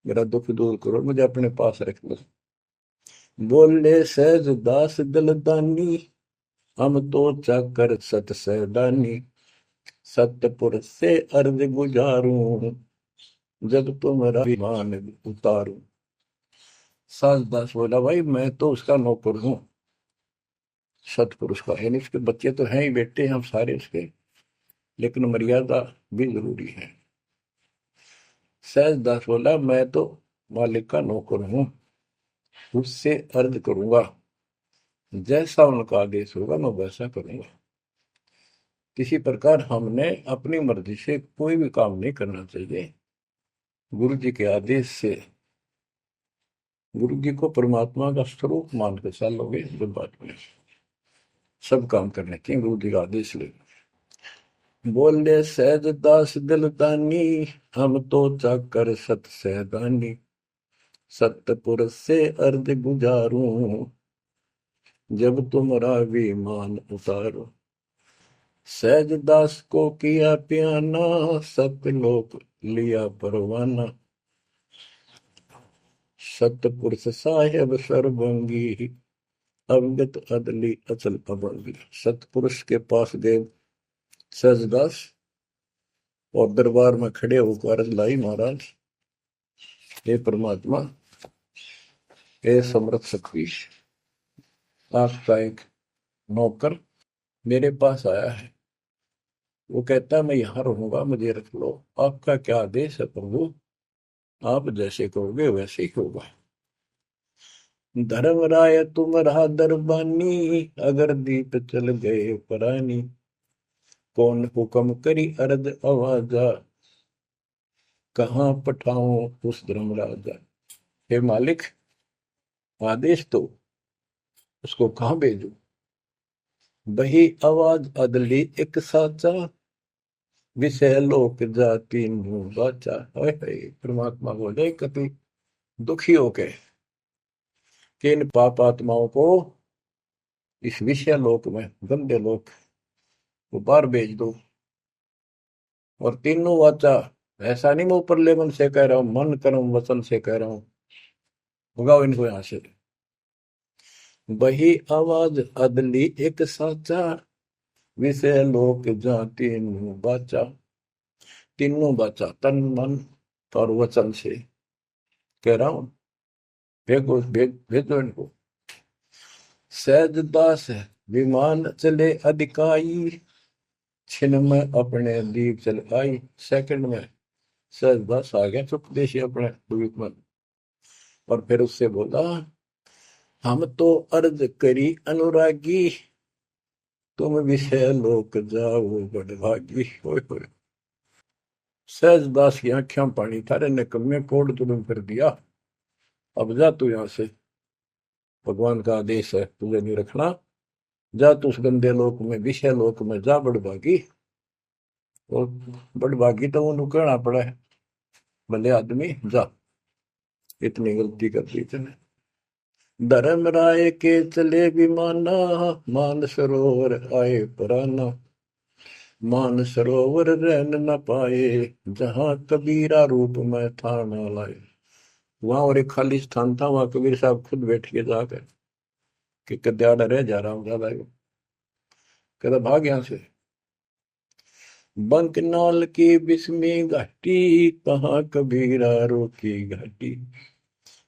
मेरा दुख दूर करो, मुझे अपने पास रख लो। बोले सहज दास दिलदानी, हम तो चाकर सत सहदानी। सतपुरुष से अर्ज गुजारूं, जब तुम्हारा विमान उतारूं। सहज दास बोला, भाई मैं तो उसका नौकर हूं, सतपुरुष का। यानी उसके बच्चे तो हैं ही, बेटे हम सारे उसके, लेकिन मर्यादा भी जरूरी है। सहज दास बोला, मैं तो मालिक का नौकर हूं, उससे अर्ज करूंगा, जैसा उनका आदेश होगा मैं वैसा करूंगा। किसी प्रकार हमने अपनी मर्जी से कोई भी काम नहीं करना चाहिए। गुरु जी के आदेश से, गुरु जी को परमात्मा का स्वरूप मानकर चलोगे जब बात में, सब काम करने के गुरु जी का आदेश ले। बोले सहज दास दिलदानी, हम तो चाकर सत सहदानी। सतपुरुष से अर्ज गुजारूं, जब तुम्हारा विमान उतारो। सहज दास को किया प्याना, सतलोक लिया परवाना। सतपुरुष साहेब सर्वंगी, अवगत अदली अचल अभंगी। सतपुरुष के पास गए सहजदास और दरबार में खड़े होकर अर्ज लाई, महाराज हे परमात्मा, हे समर्थ सखीश, आपका एक नौकर मेरे पास आया है। वो कहता है मैं यहाँ रहूंगा, मुझे रख लो। आपका क्या आदेश है प्रभु, आप जैसे कहोगे वैसे ही होगा। धर्म राय तुम रहा दरबानी, अगर दीप चल गए परानी। कौन हुक्म करी अर्ज आवाजा, कहाँ पठाऊं उस धर्मराजा। हे मालिक, आदेश तो, उसको कहाँ भेजू। बही आवाज अदली एक साचा, विषय लोक जाति बाचा। परमात्मा बोले, कभी दुखी होके कि इन पाप आत्माओं को इस विषय लोक में, गंदे लोक, वो बाहर भेज दो। और तीनों वाचा, ऐसा नहीं मैं ऊपर लेवल से कह रहा हूं, मन कर्म वचन से कह रहा हूं, भगाओ इनको यहां से। वही आवाज अदली एक साचा, विषय लोक जा तीनों बाचा। तीनों बाचा तन मन और वचन से कह रहा हूं, भेजो भेजो इनको। सहज दास विमान चले अधिकाई, छिन में अपने दीप चल आई। सेकंड में सहज दास आ गया चुपदेशी अपने द्वीप में। और फिर उससे बोला, हम तो अर्ज करी अनुरागी, तुम विषय लोक जाओ बड़भागी। होय होय। सहज दास की आंखें पानी, थारे निकम्मे कोड तुरंत कर दिया, अब जा तू यहां से, भगवान का आदेश है तुझे नहीं रखना, जा तू उस गंदे लोक में, विषय लोक में जा बड़भागी। और बड़भागी तो उन्हें कहना पड़ा है, भले आदमी जा, इतनी गलती कर दी तूने। धर्म राय के चले विमाना, मान सरोवर आए पराना। मान सरोवर रहन न पाए, जहां कबीरा रूप में था न लाए। वहां और एक खाली स्थान था, वहां कबीर साहब खुद बैठ के जाकर कि कद्याड़ा रह जा रहा हूं ज्यादा, कहता भाग यहां से। बंकनाल की बिस्मी घाटी, कहाँ कबीरा रोकी घाटी।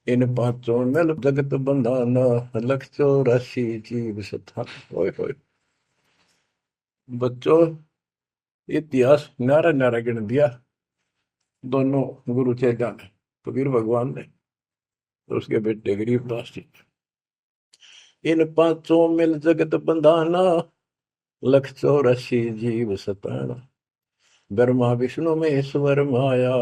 इन पांचों में जगत बंधाना, लख 84 जीव सथा। ओए होए बच्चों, इतिहास न्यारा न्यारा गिन दिया दोनों गुरु चेला ने, कबीर भगवान ने और उसके बेटे गरीबदास जी। इन पांचों मिल जगत बंधाना, लख 84 जीव सताना। ब्रह्मा विष्णु महेश्वर माया,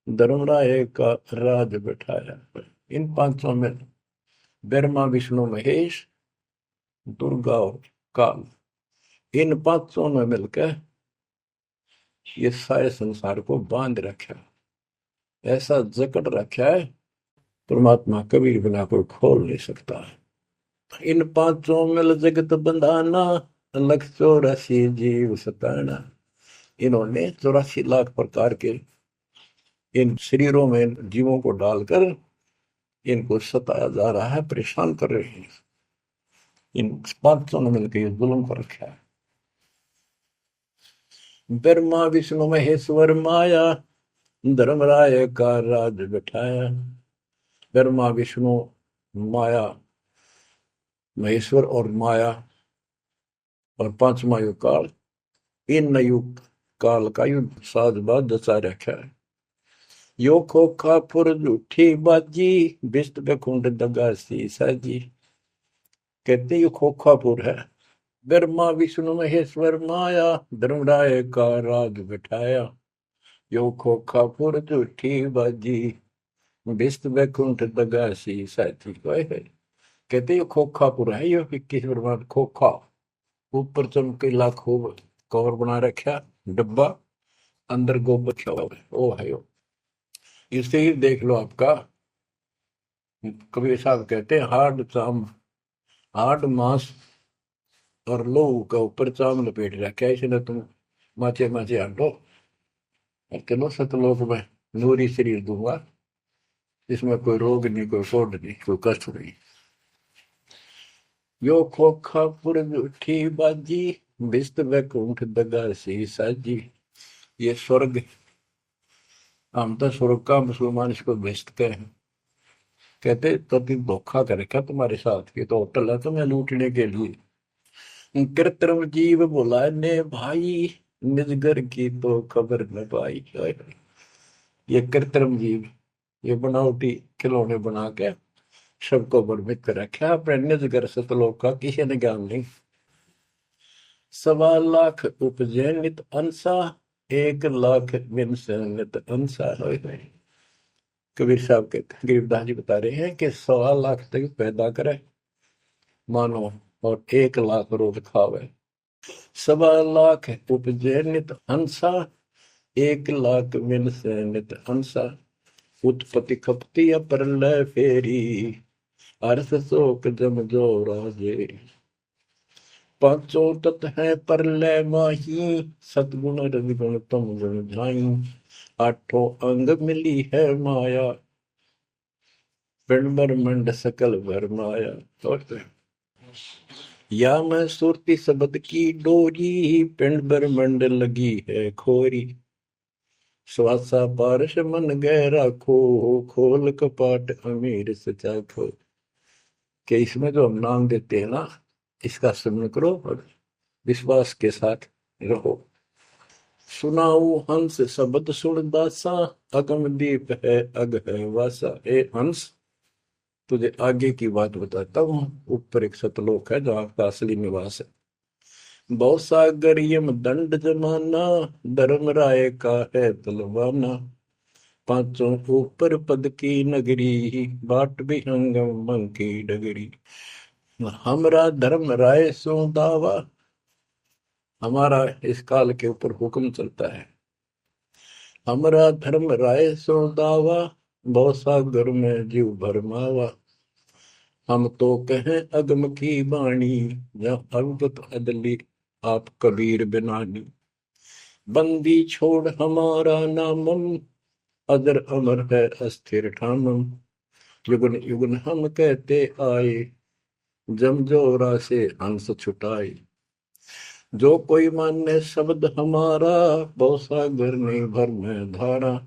धर्मराय का राज बैठाया। इन पांचों में ब्रह्मा विष्णु महेश, दुर्गा और काल, इन पांचों में मिलकर ये सारे संसार को बांध रखा, ऐसा जकड़ रखा है, परमात्मा कबीर बिना कोई खोल नहीं सकता। इन पांचों में जगत बंधाना, लख 84 जीव सताना। इन्होंने 84 लाख प्रकार के इन शरीरों में जीवों को डालकर इनको सताया जा रहा है, परेशान कर रहे हैं। इन पांचों ने मिलकर ये जुल्म कर रखा है। ब्रह्मा विष्णु महेश्वर माया, धर्मराय का राज बैठाया। ब्रह्मा विष्णु माया, महेश्वर और माया, और पांचवा युग काल, इन युग काल का युद्ध साजबाज दसा रखा है। यो खोखा फुर झूठी बाजी, बिस्त बेखुंड दगा सी साजी। कहते ये खोखापुर है। ब्रह्मा विष्णु महेश्वर माया, धर्मराय का राज बैठाया। यो खोखापुर झूठी बाजी, बिस्त बैकुंठ दगा सी साथी। कहते ये खोखापुर है, यो 21 ब्रह्मांड खोखा, ऊपर चमकीला खूब कवर बना रखा, डब्बा, अंदर गोबर रखा हुआ है, ओ है यो। इसे ही देख लो आपका, कबीर साहब कहते हैं हार्ड चाम, हार्ड मांस और लोहू का ऊपर चाम लपेट रखा है, इसने तुम माचे माचे हटो और चलो सतलोक में नूरी शरीर दूंगा, इसमें कोई रोग नहीं, कोई फोड नहीं, कोई कष्ट नहीं। यो खोखा पुरग उठी बाजी, बिस्त बैकुंठ दगा सी साजी। ये स्वर्ग, हम तो स्वर्ग का, मुसलमान इसको बेस्ट कहे हैं। कहते तो तुम धोखा कर रखा तुम्हारे साथ, ये तो होटल है तुम्हें लूटने के लिए। कृत्रिम जीव बोला ने भाई, निजगर की तो खबर न पाई। ये कृत्रिम जीव, ये बनावटी खिलौने बना के सबको भ्रमित कर रखा, अपने निजगर सतलोक का किसी ने ज्ञान नहीं। 1.25 लाख उपजे नित अंसा, 1 लाख बिन से नित अंसा। कबीर साहब के गरीबदास जी बता रहे हैं कि 1.25 लाख तक पैदा करे मानो, और 1 लाख रोज खावे। 1.25 लाख उपजे नित हंसा, 1 लाख बिन से नित हंसा। उत्पत्ति खपती प्रलय फेरी, अर्थ शोक जम जो राजे। पांचों तत् है प्रलय माही, सतगुण रविगुण तम गुण झाई। आठों अंग मिली है माया, पिंड ब्रह्मंड सकल भर माया। तो या मैं सुरती शब्द की डोरी, पिंड ब्रह्मंड लगी है खोरी। श्वासा पारस मन गहरा खो, खोल कपाट अमीर सचा खो। कि इसमें जो हम नाम देते हैं ना, इसका स्मरण करो और विश्वास के साथ रहो। सुनाऊ हंस शब्द सुन दासा, अगम दीप है अग है वासा। ए हंस, तुझे आगे की बात बताता हूँ। ऊपर एक सतलोक है जहाँ का असली निवास है। बहुत सागर यम दंड जमाना, धर्म राय का है तलवाना। पांचों ऊपर पद की नगरी, बाट भी अंगम मंग की डगरी। हमरा धर्म राय सो दावा, हमारा इस काल के ऊपर हुक्म चलता है। हमरा धर्म राय सो दावा, भव सागर में जीव भरमावा। हम तो कहें अगम की वाणी, जहाँ अवगत अदली आप कबीर बिनानी। बंदी छोड़ हमारा नामम, अदर अमर है अस्थिर ठामम। युगन युगन हम कहते आए, जम जोरा से हंस छुटाए। जो कोई माने शब्द हमारा, भव सागर नहीं भर में धारा।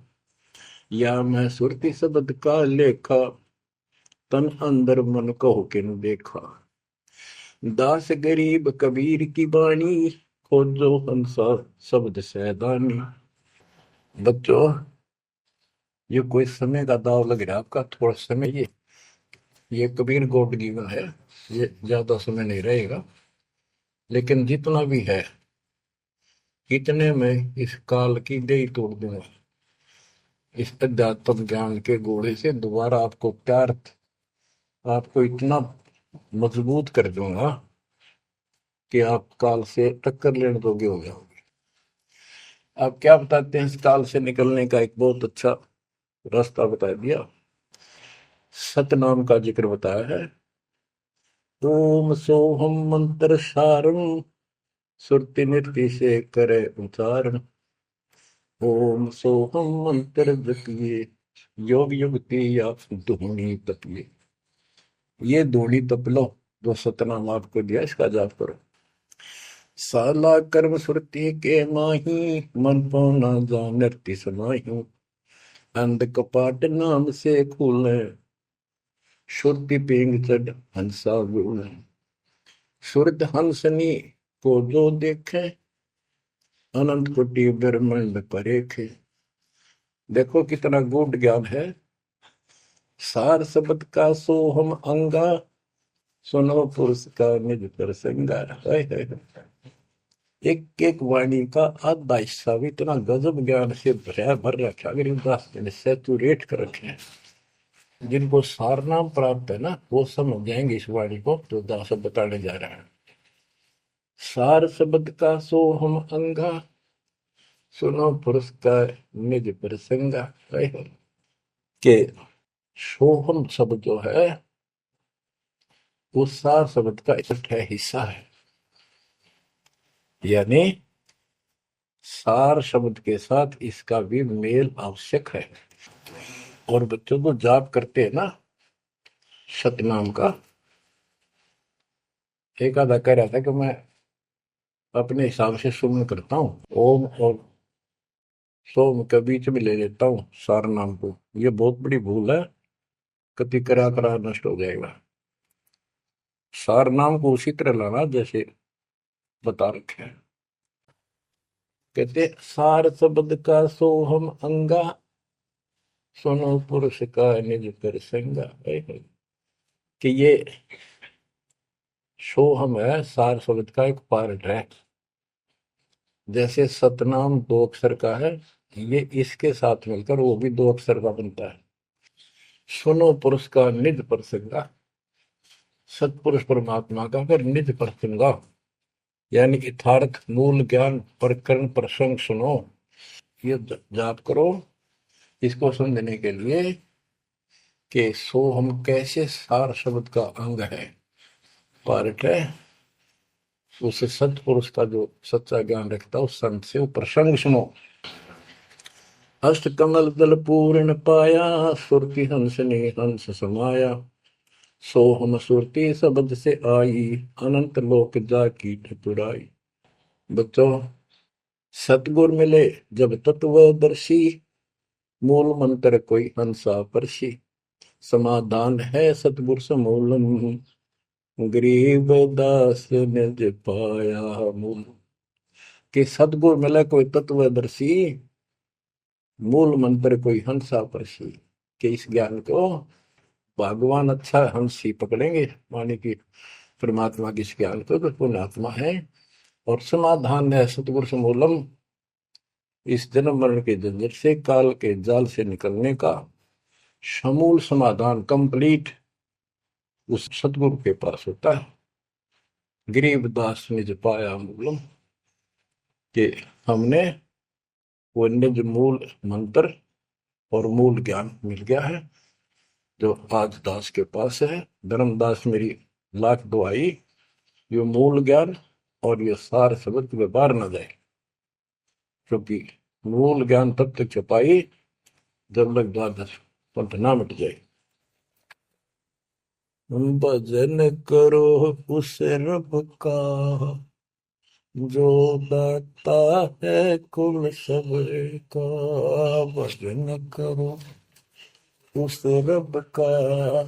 या मैं सुरती शब्द का लेखा, तन अंदर मन को किन देखा। दास गरीब कबीर की बाणी, खोजो हंसा शब्द सैदानी। बच्चों, ये कोई समय का दाव लग रहा है आपका, थोड़ा समय। ये कबीर गॉड गिवन है, ये ज्यादा समय नहीं रहेगा। लेकिन जितना भी है, इतने में इस काल की देही तोड़ दूंगा। इस अध्यात्म ज्ञान के घोड़े से दोबारा आपको प्यार, आपको इतना मजबूत कर दूंगा कि आप काल से टक्कर लेने जोगे हो जाओगे। आप क्या बताते हैं, इस काल से निकलने का एक बहुत अच्छा रास्ता बता दिया। सतनाम का जिक्र बताया है। ओम सोहम मंत्र सारम, सुरति नृत्य से करे उच्चारण। ओम सोहम मंत्र जपिए, योग युक्ति या धूनी तपिए। ये धूनी तप लो, जो सतनाम आपको दिया, इसका जाप करो। साला कर्म सुरति के माही, मन पौना जा नृत्य समाही। अंध कपाट नाम से खुले, शुद्धि पेंग चढ़ हंसा गुण। शुद्ध हंसनी को जो देखे, अनंत कोटि ब्रह्मांड परेखे। देखो कितना गूढ़ ज्ञान है। सार शब्द का सोहम अंगा, सुनो पुरुष का निज प्रसंगा। एक एक वाणी का आधा हिस्सा भी इतना गजब ज्ञान से भर रखा, अगर दास ने सैचुरेट कर रखे हैं। जिनको सारनाम प्राप्त है ना, वो समझ जाएंगे इस वाणी को जो दास बताने जा रहे हैं। सार शब्द का सोहम अंगा, सुनो पुरुष का निज प्रसंगा। के सोहम शब्द जो है, वो सार शब्द का इकट्ठा हिस्सा है। यानी सार शब्द के साथ इसका भी मेल आवश्यक है। और बच्चों को जाप करते हैं ना सतनाम का, एक आधा कह रहा था कि मैं अपने हिसाब से सुमन करता हूँ, ओम और सोम के बीच में ले लेता हूँ सार नाम को। ये बहुत बड़ी भूल है, कति करा करा नष्ट हो जाएगा। सार नाम को उसी तरह लाना जैसे बता रखे हैं। कहते सार शब्द का सोहम अंगा, सुनो पुरुष का निज प्रसंगा। कि ये सोहम है, सार शब्द का एक पार्ट है। जैसे सतनाम दो अक्षर का है, ये इसके साथ मिलकर वो भी दो अक्षर का बनता है। सुनो पुरुष का निज प्रसंगा, सतपुरुष परमात्मा का फिर निज प्रसंगा, यानी यथार्थ मूल ज्ञान प्रकरण प्रसंग सुनो। ये जाप करो, इसको समझने के लिए कि सो हम कैसे सार शब्द का अंग है, पार्ट है, उसे सतपुरुष का जो सच्चा ज्ञान रखता है उस संत से वो प्रसंग सुनो। अष्ट कमल दल पूर्ण पाया, सुरति हंस ने हंस समाया, सो हम सुरति शब्द से आई, अनंत लोक जाकी ठकुराई। बच्चों, सतगुर मिले जब तत्वदर्शी, मूल मंत्र कोई हंसा परसी, समाधान है सतगुर समूलम, गरीब दास निज पाया मूल। कि सतगुर मिले कोई तत्वदर्शी, मूल मंत्र कोई हंसा परसी। कि इस ज्ञान को भगवान अच्छा हंस ही पकड़ेंगे, माने कि परमात्मा की इस ज्ञान को तो पुण्यात्मा है। और समाधान है सतगुर समूलम, इस जन्म मरण के झंझट से, काल के जाल से निकलने का समूल समाधान कंप्लीट उस सतगुरु के पास होता है। गरीबदास निज पाया मूलम, कि हमने वो निज मूल मंत्र और मूल ज्ञान मिल गया है जो आज दास के पास है। धर्मदास मेरी लाख दुआई, ये मूल ज्ञान और ये सार शब्द में बार न जाए, क्योंकि मूल ज्ञान तब तक छपाई जब लग द्वादश पंथ ना मिट जाए। भजन करो उस रब का, जो दाता है कुल सबका। भजन करो उस रब का,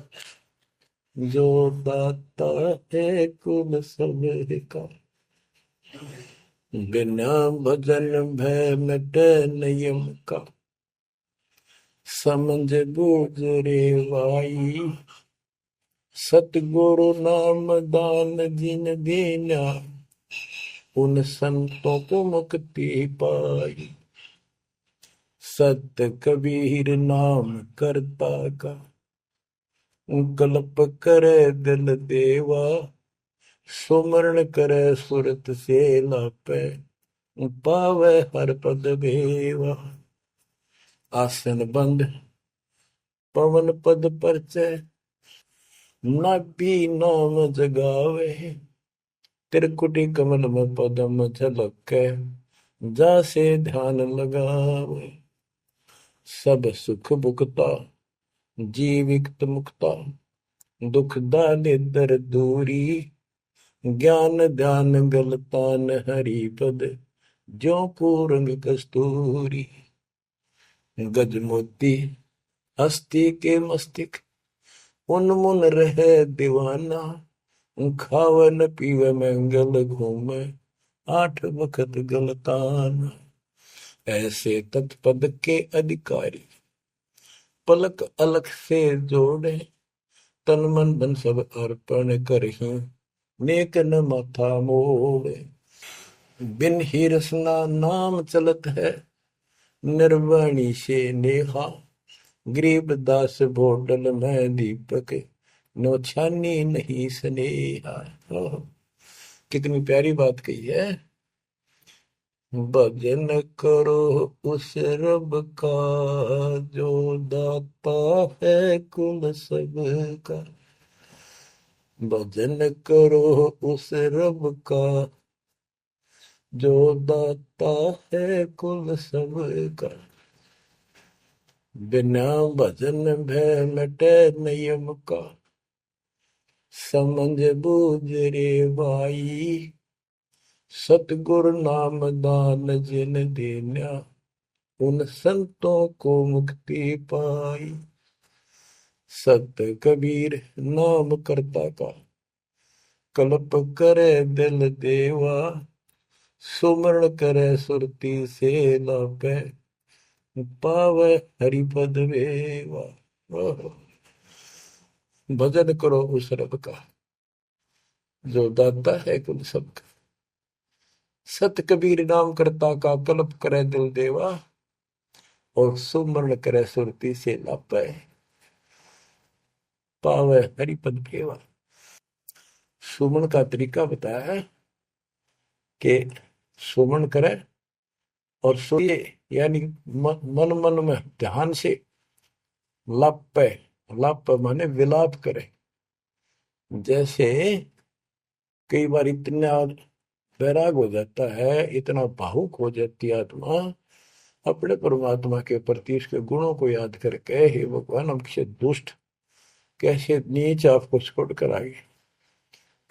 जो दाता है कुल सबका। बिना भजन भय मिटे नियम का, समझ बूझ रे भाई। सतगुरु नाम दान जिन दीना, उन संतों को मुक्ति पाई। सत कबीर नाम करता का, कल्प करे दिल देवा। सुमरण करे सुरत से लापे, पावे हर पद भेवा। आसन बंद पवन पद परचय, नाभि नाम जगावे। त्रिकुटी कमल में पदम झलके, जासे ध्यान लगावे। सब सुख भुगता जीवित मुक्ता, दुख दारिद्र दूरी। ज्ञान ध्यान गलतान हरि पद, ज्यों पूरंग कस्तूरी। गज मोती हस्ती के मस्तिष्क, उन्मुन रहे दीवाना। खावन पीवे मंगल घूमे, आठ वक्त गलतान। ऐसे तत्पद के अधिकारी, पलक अलख से जोड़े। तन मन धन सब अर्पण करही, नेक न माथा मोड़े। बिन ही रसना नाम चलत है, निर्वाणी से नेहा। गरीब दास भोडल में दीपक, नो छानी नहीं स्नेहा। कितनी प्यारी बात कही है। भजन करो उस रब का, जो दाता है कुल सबका। भजन करो उस रब का, जो दाता है कुल सबका। बिना भजन भय मिटे नियम का, समझ बूझ रे भाई। सतगुरु नाम दान जिन देना, उन संतों को मुक्ति पाई। सत कबीर नाम करता का, कल्प करे दिल देवा। सुमरण करे सुरती से लापे, पावे हरिपद वेवा। भजन करो उस रब का, जो दाता है कुल सबका। सत कबीर नाम करता का, कल्प करे दिल देवा। और सुमरण करे सुरती से लापे, पावे हरिपद भेवा। सुमन का तरीका बताया है कि सुमन करे और सोइए, यानी मन मन में ध्यान से लप पे, लप माने विलाप करे। जैसे कई बार इतना वैराग हो जाता है, इतना भावुक हो जाती है आत्मा अपने परमात्मा के प्रति, उसके गुणों को याद करके, हे भगवान हम कैसे दुष्ट, कैसे नीच आपको छोड़ कर आगे।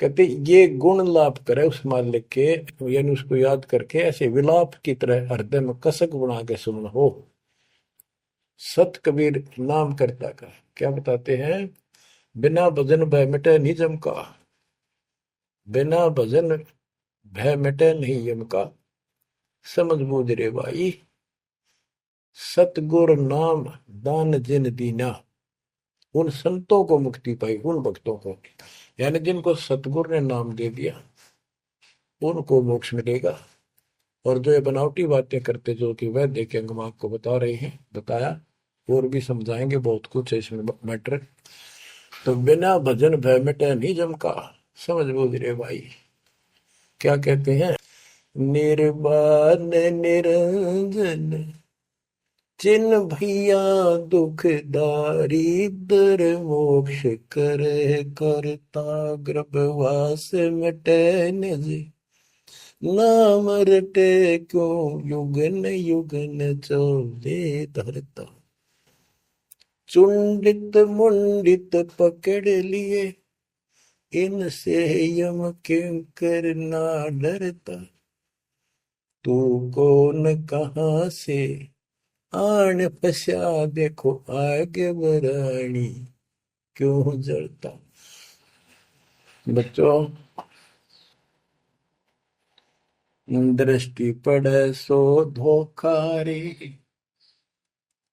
कहते ये गुण लाभ करे उस मालिक के, यानी उसको याद करके ऐसे विलाप की तरह हृदय में कसक बना के सुन हो। सत कबीर नाम करता का क्या बताते हैं, बिना भजन भय मिटे निजम का, बिना भजन भय मिटे नहीं यम का, समझ बूझ रे भाई, सतगुर नाम दान जिन दीना। उन संतों को मुक्ति पाई, उन भक्तों को, यानी जिनको सतगुरु ने नाम दे दिया उनको मोक्ष मिलेगा। और जो ये बनावटी बातें करते, जो कि वह देखेंगे, हम आपको बता रहे हैं, बताया और भी समझाएंगे, बहुत कुछ है इसमें मैटर। तो बिना भजन भय मिटे नहीं जम का, समझ बूझ रे भाई। क्या कहते हैं, निर्वाण निरंजन जिन भैया दुख दारिद्र मोक्ष करे करता, गर्भवास मिटे निज नाम रटे, क्यों युगन युगन चले धरता। चुंडित मुंडित पकड़ लिए, इनसे यम किंकर ना डरता। तू कौन कहाँ से आन फसा, देखो आगे बरानी क्यों जलता। बच्चों, दृष्टि पड़े सो धोखा रे,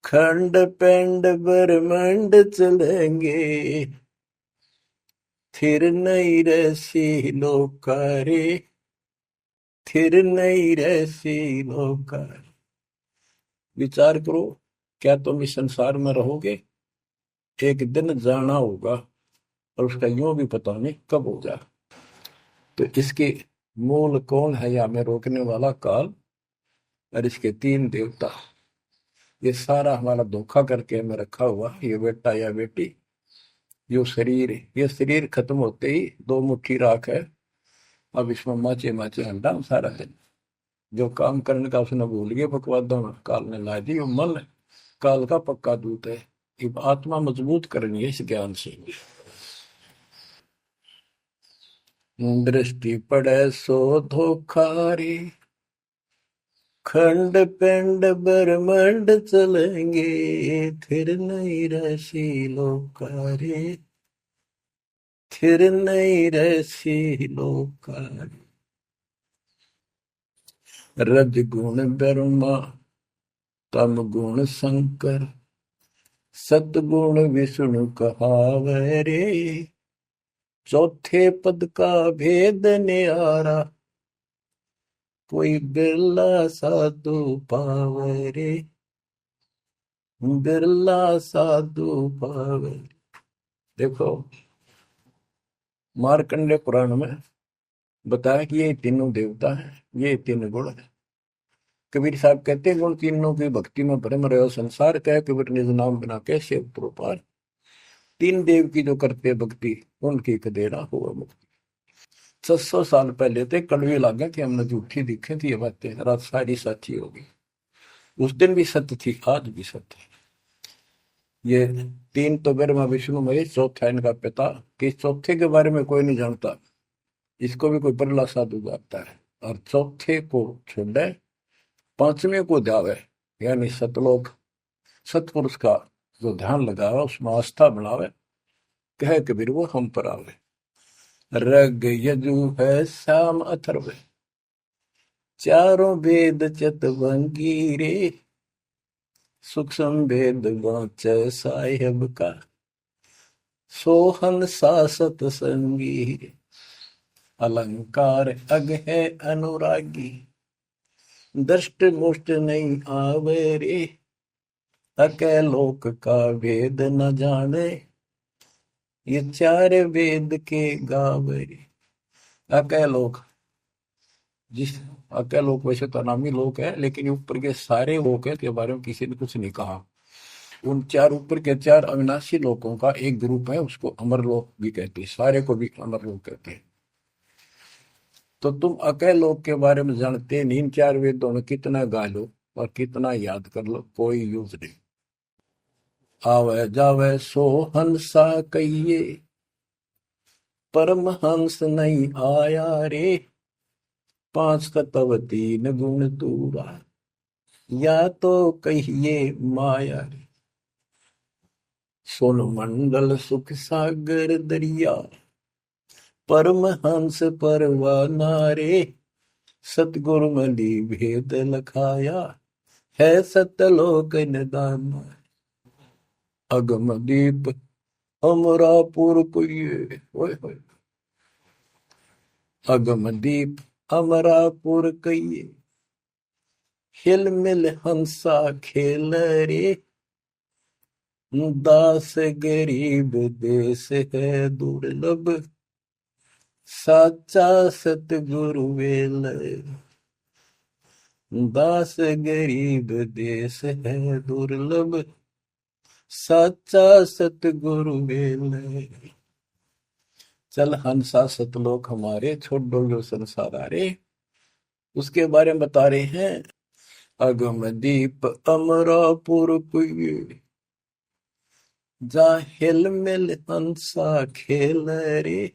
खंड पेंड ब्रह्मांड चलेंगे, थिर नहीं रसी लोकारे, थिर नहीं रसी लोकारे। विचार करो, क्या तुम इस संसार में रहोगे, एक दिन जाना होगा, और उसका यूं भी पता नहीं कब हो जाए। तो इसके मूल कौन है, या हमें रोकने वाला काल और इसके तीन देवता। ये सारा हमारा धोखा करके हमें रखा हुआ, ये बेटा या बेटी, यो शरीर, ये शरीर खत्म होते ही दो मुट्ठी राख है, अब इसमें माचे माचे अंडा सारा दिन। जो काम करने का उसने भूल गया, बकवादों में काल ने ला दी। मन काल का पक्का दूत है। अब आत्मा मजबूत करनी है इस ज्ञान से। दृष्टि पड़े सो धोखारी, खंड पिंड ब्रह्मांड चलेंगे, फिर नहीं रसी लोकारी, फिर नहीं रसी लोकारी। रज गुण ब्रह्मा, तम गुण शंकर, सतगुण विष्णु कहावे रे, चौथे पद का भेद न्यारा, कोई बिरला साधु पावे रे, बिरला साधु पावे। देखो, मार्कंडे पुराण में बताया कि ये तीनों देवता हैं, ये तीन गुण है। कबीर साहब कहते हैं, गुण तीनों की भक्ति में भ्रम रहे संसार का, कबीर निज नाम बिना कैसे उतरो। तीन देव की जो करते भक्ति, उनकी कदेरा हुआ मुक्ति। 600 साल पहले थे कड़वी लागे कि हमने झूठी दिखे थी ये बातें, रात सारी साथी होगी। उस दिन भी सत्य थी, आज भी सत्य है। ये तीन तो ब्रह्मा विष्णु महेश, चौथा इनका पिता, कि चौथे के बारे में कोई नहीं जानता, इसको भी कोई परला साधु जानता है। और चौथे को छोड़े, पांचवें को जावे, यानी सतलोक सतपुरुष का जो ध्यान लगावे, उसमें आस्था बढ़ावे, कहे कबीर वो हम पर आवे। रग यजु है शाम अथर्व, चारों वेद चतवंगी रे, सूक्ष्म वेद वांचे साहेब का, सोहन सासत संगी, अलंकार अग है अनुरागी, दृष्ट मुष्ट नहीं आवे रे, अके लोक का वेद न जाने, ये चार वेद के गावे रे। अके लोक जिस अकल लोक वैसे तो नामी लोक है, लेकिन ऊपर के सारे लोक है के बारे में किसी ने कुछ नहीं कहा। उन चार ऊपर के चार अविनाशी लोकों का एक ग्रुप है, उसको अमर लोक भी कहते हैं, सारे को भी अमर लोक कहते हैं। तो तुम अकल लोक के बारे में जानते नहीं, इन चार वेदों में कितना गा लो और कितना याद कर लो, कोई यूज नहीं। आवे जावे सो हंसा कहिए, परमहंस नहीं आया रे। पांच तत्व तीन गुण तूरा, या तो कहिए माया रे। सोन मंडल सुख सागर दरिया, परमहंस परवाना रे। सतगुरु मलि भेद लखाया, है सतलोक निदान। अगम दीप अमरापुर कुइए, ओए होए। अगम दीप अमरापुर कइए, हिल मिल हंसा खेल रे। दास गरीब देश है दुर्लभ, साचा सतगुरु वेल। दास गरीब देश है दुर्लभ, साचा सतगुरु वेल। चल हंसा सतलोक हमारे, छोड़ डोलो संसार आरे। उसके बारे में बता रहे हैं। अगम दीप अमरापुर कुइए, जा हिल मिल हंसा खेल रे।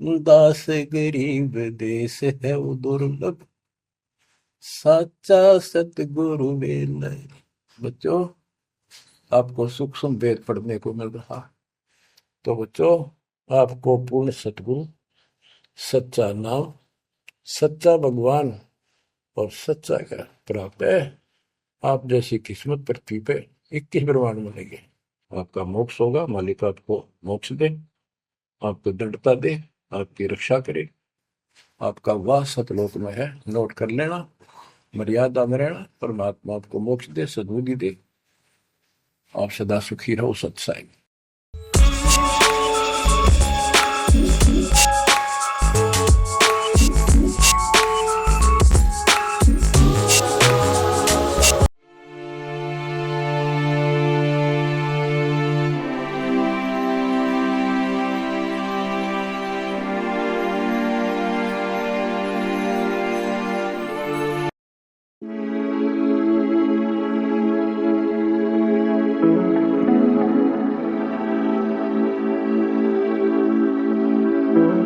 दास गरीब देश है वो दुर्लभ, साचा सतगुरु वेल। बच्चों, आपको सूक्ष्म वेद पढ़ने को मिल रहा। तो बच्चों, आपको पूर्ण सतगुरु, सच्चा नाम, सच्चा भगवान और सच्चा ज्ञान प्राप्त है। आप जैसी किस्मत पृथ्वी पे 21 ब्रह्मांड मिलेंगे। आपका मोक्ष होगा, मालिक आपको मोक्ष दे, आपको दृढ़ता दे, आपकी रक्षा करे। आपका वास सतलोक में है, नोट कर लेना। मर्यादा में रहना, परमात्मा आपको मोक्ष दे, सद्बुद्धि दे। आप सदा सुखी रहो, सत्साई।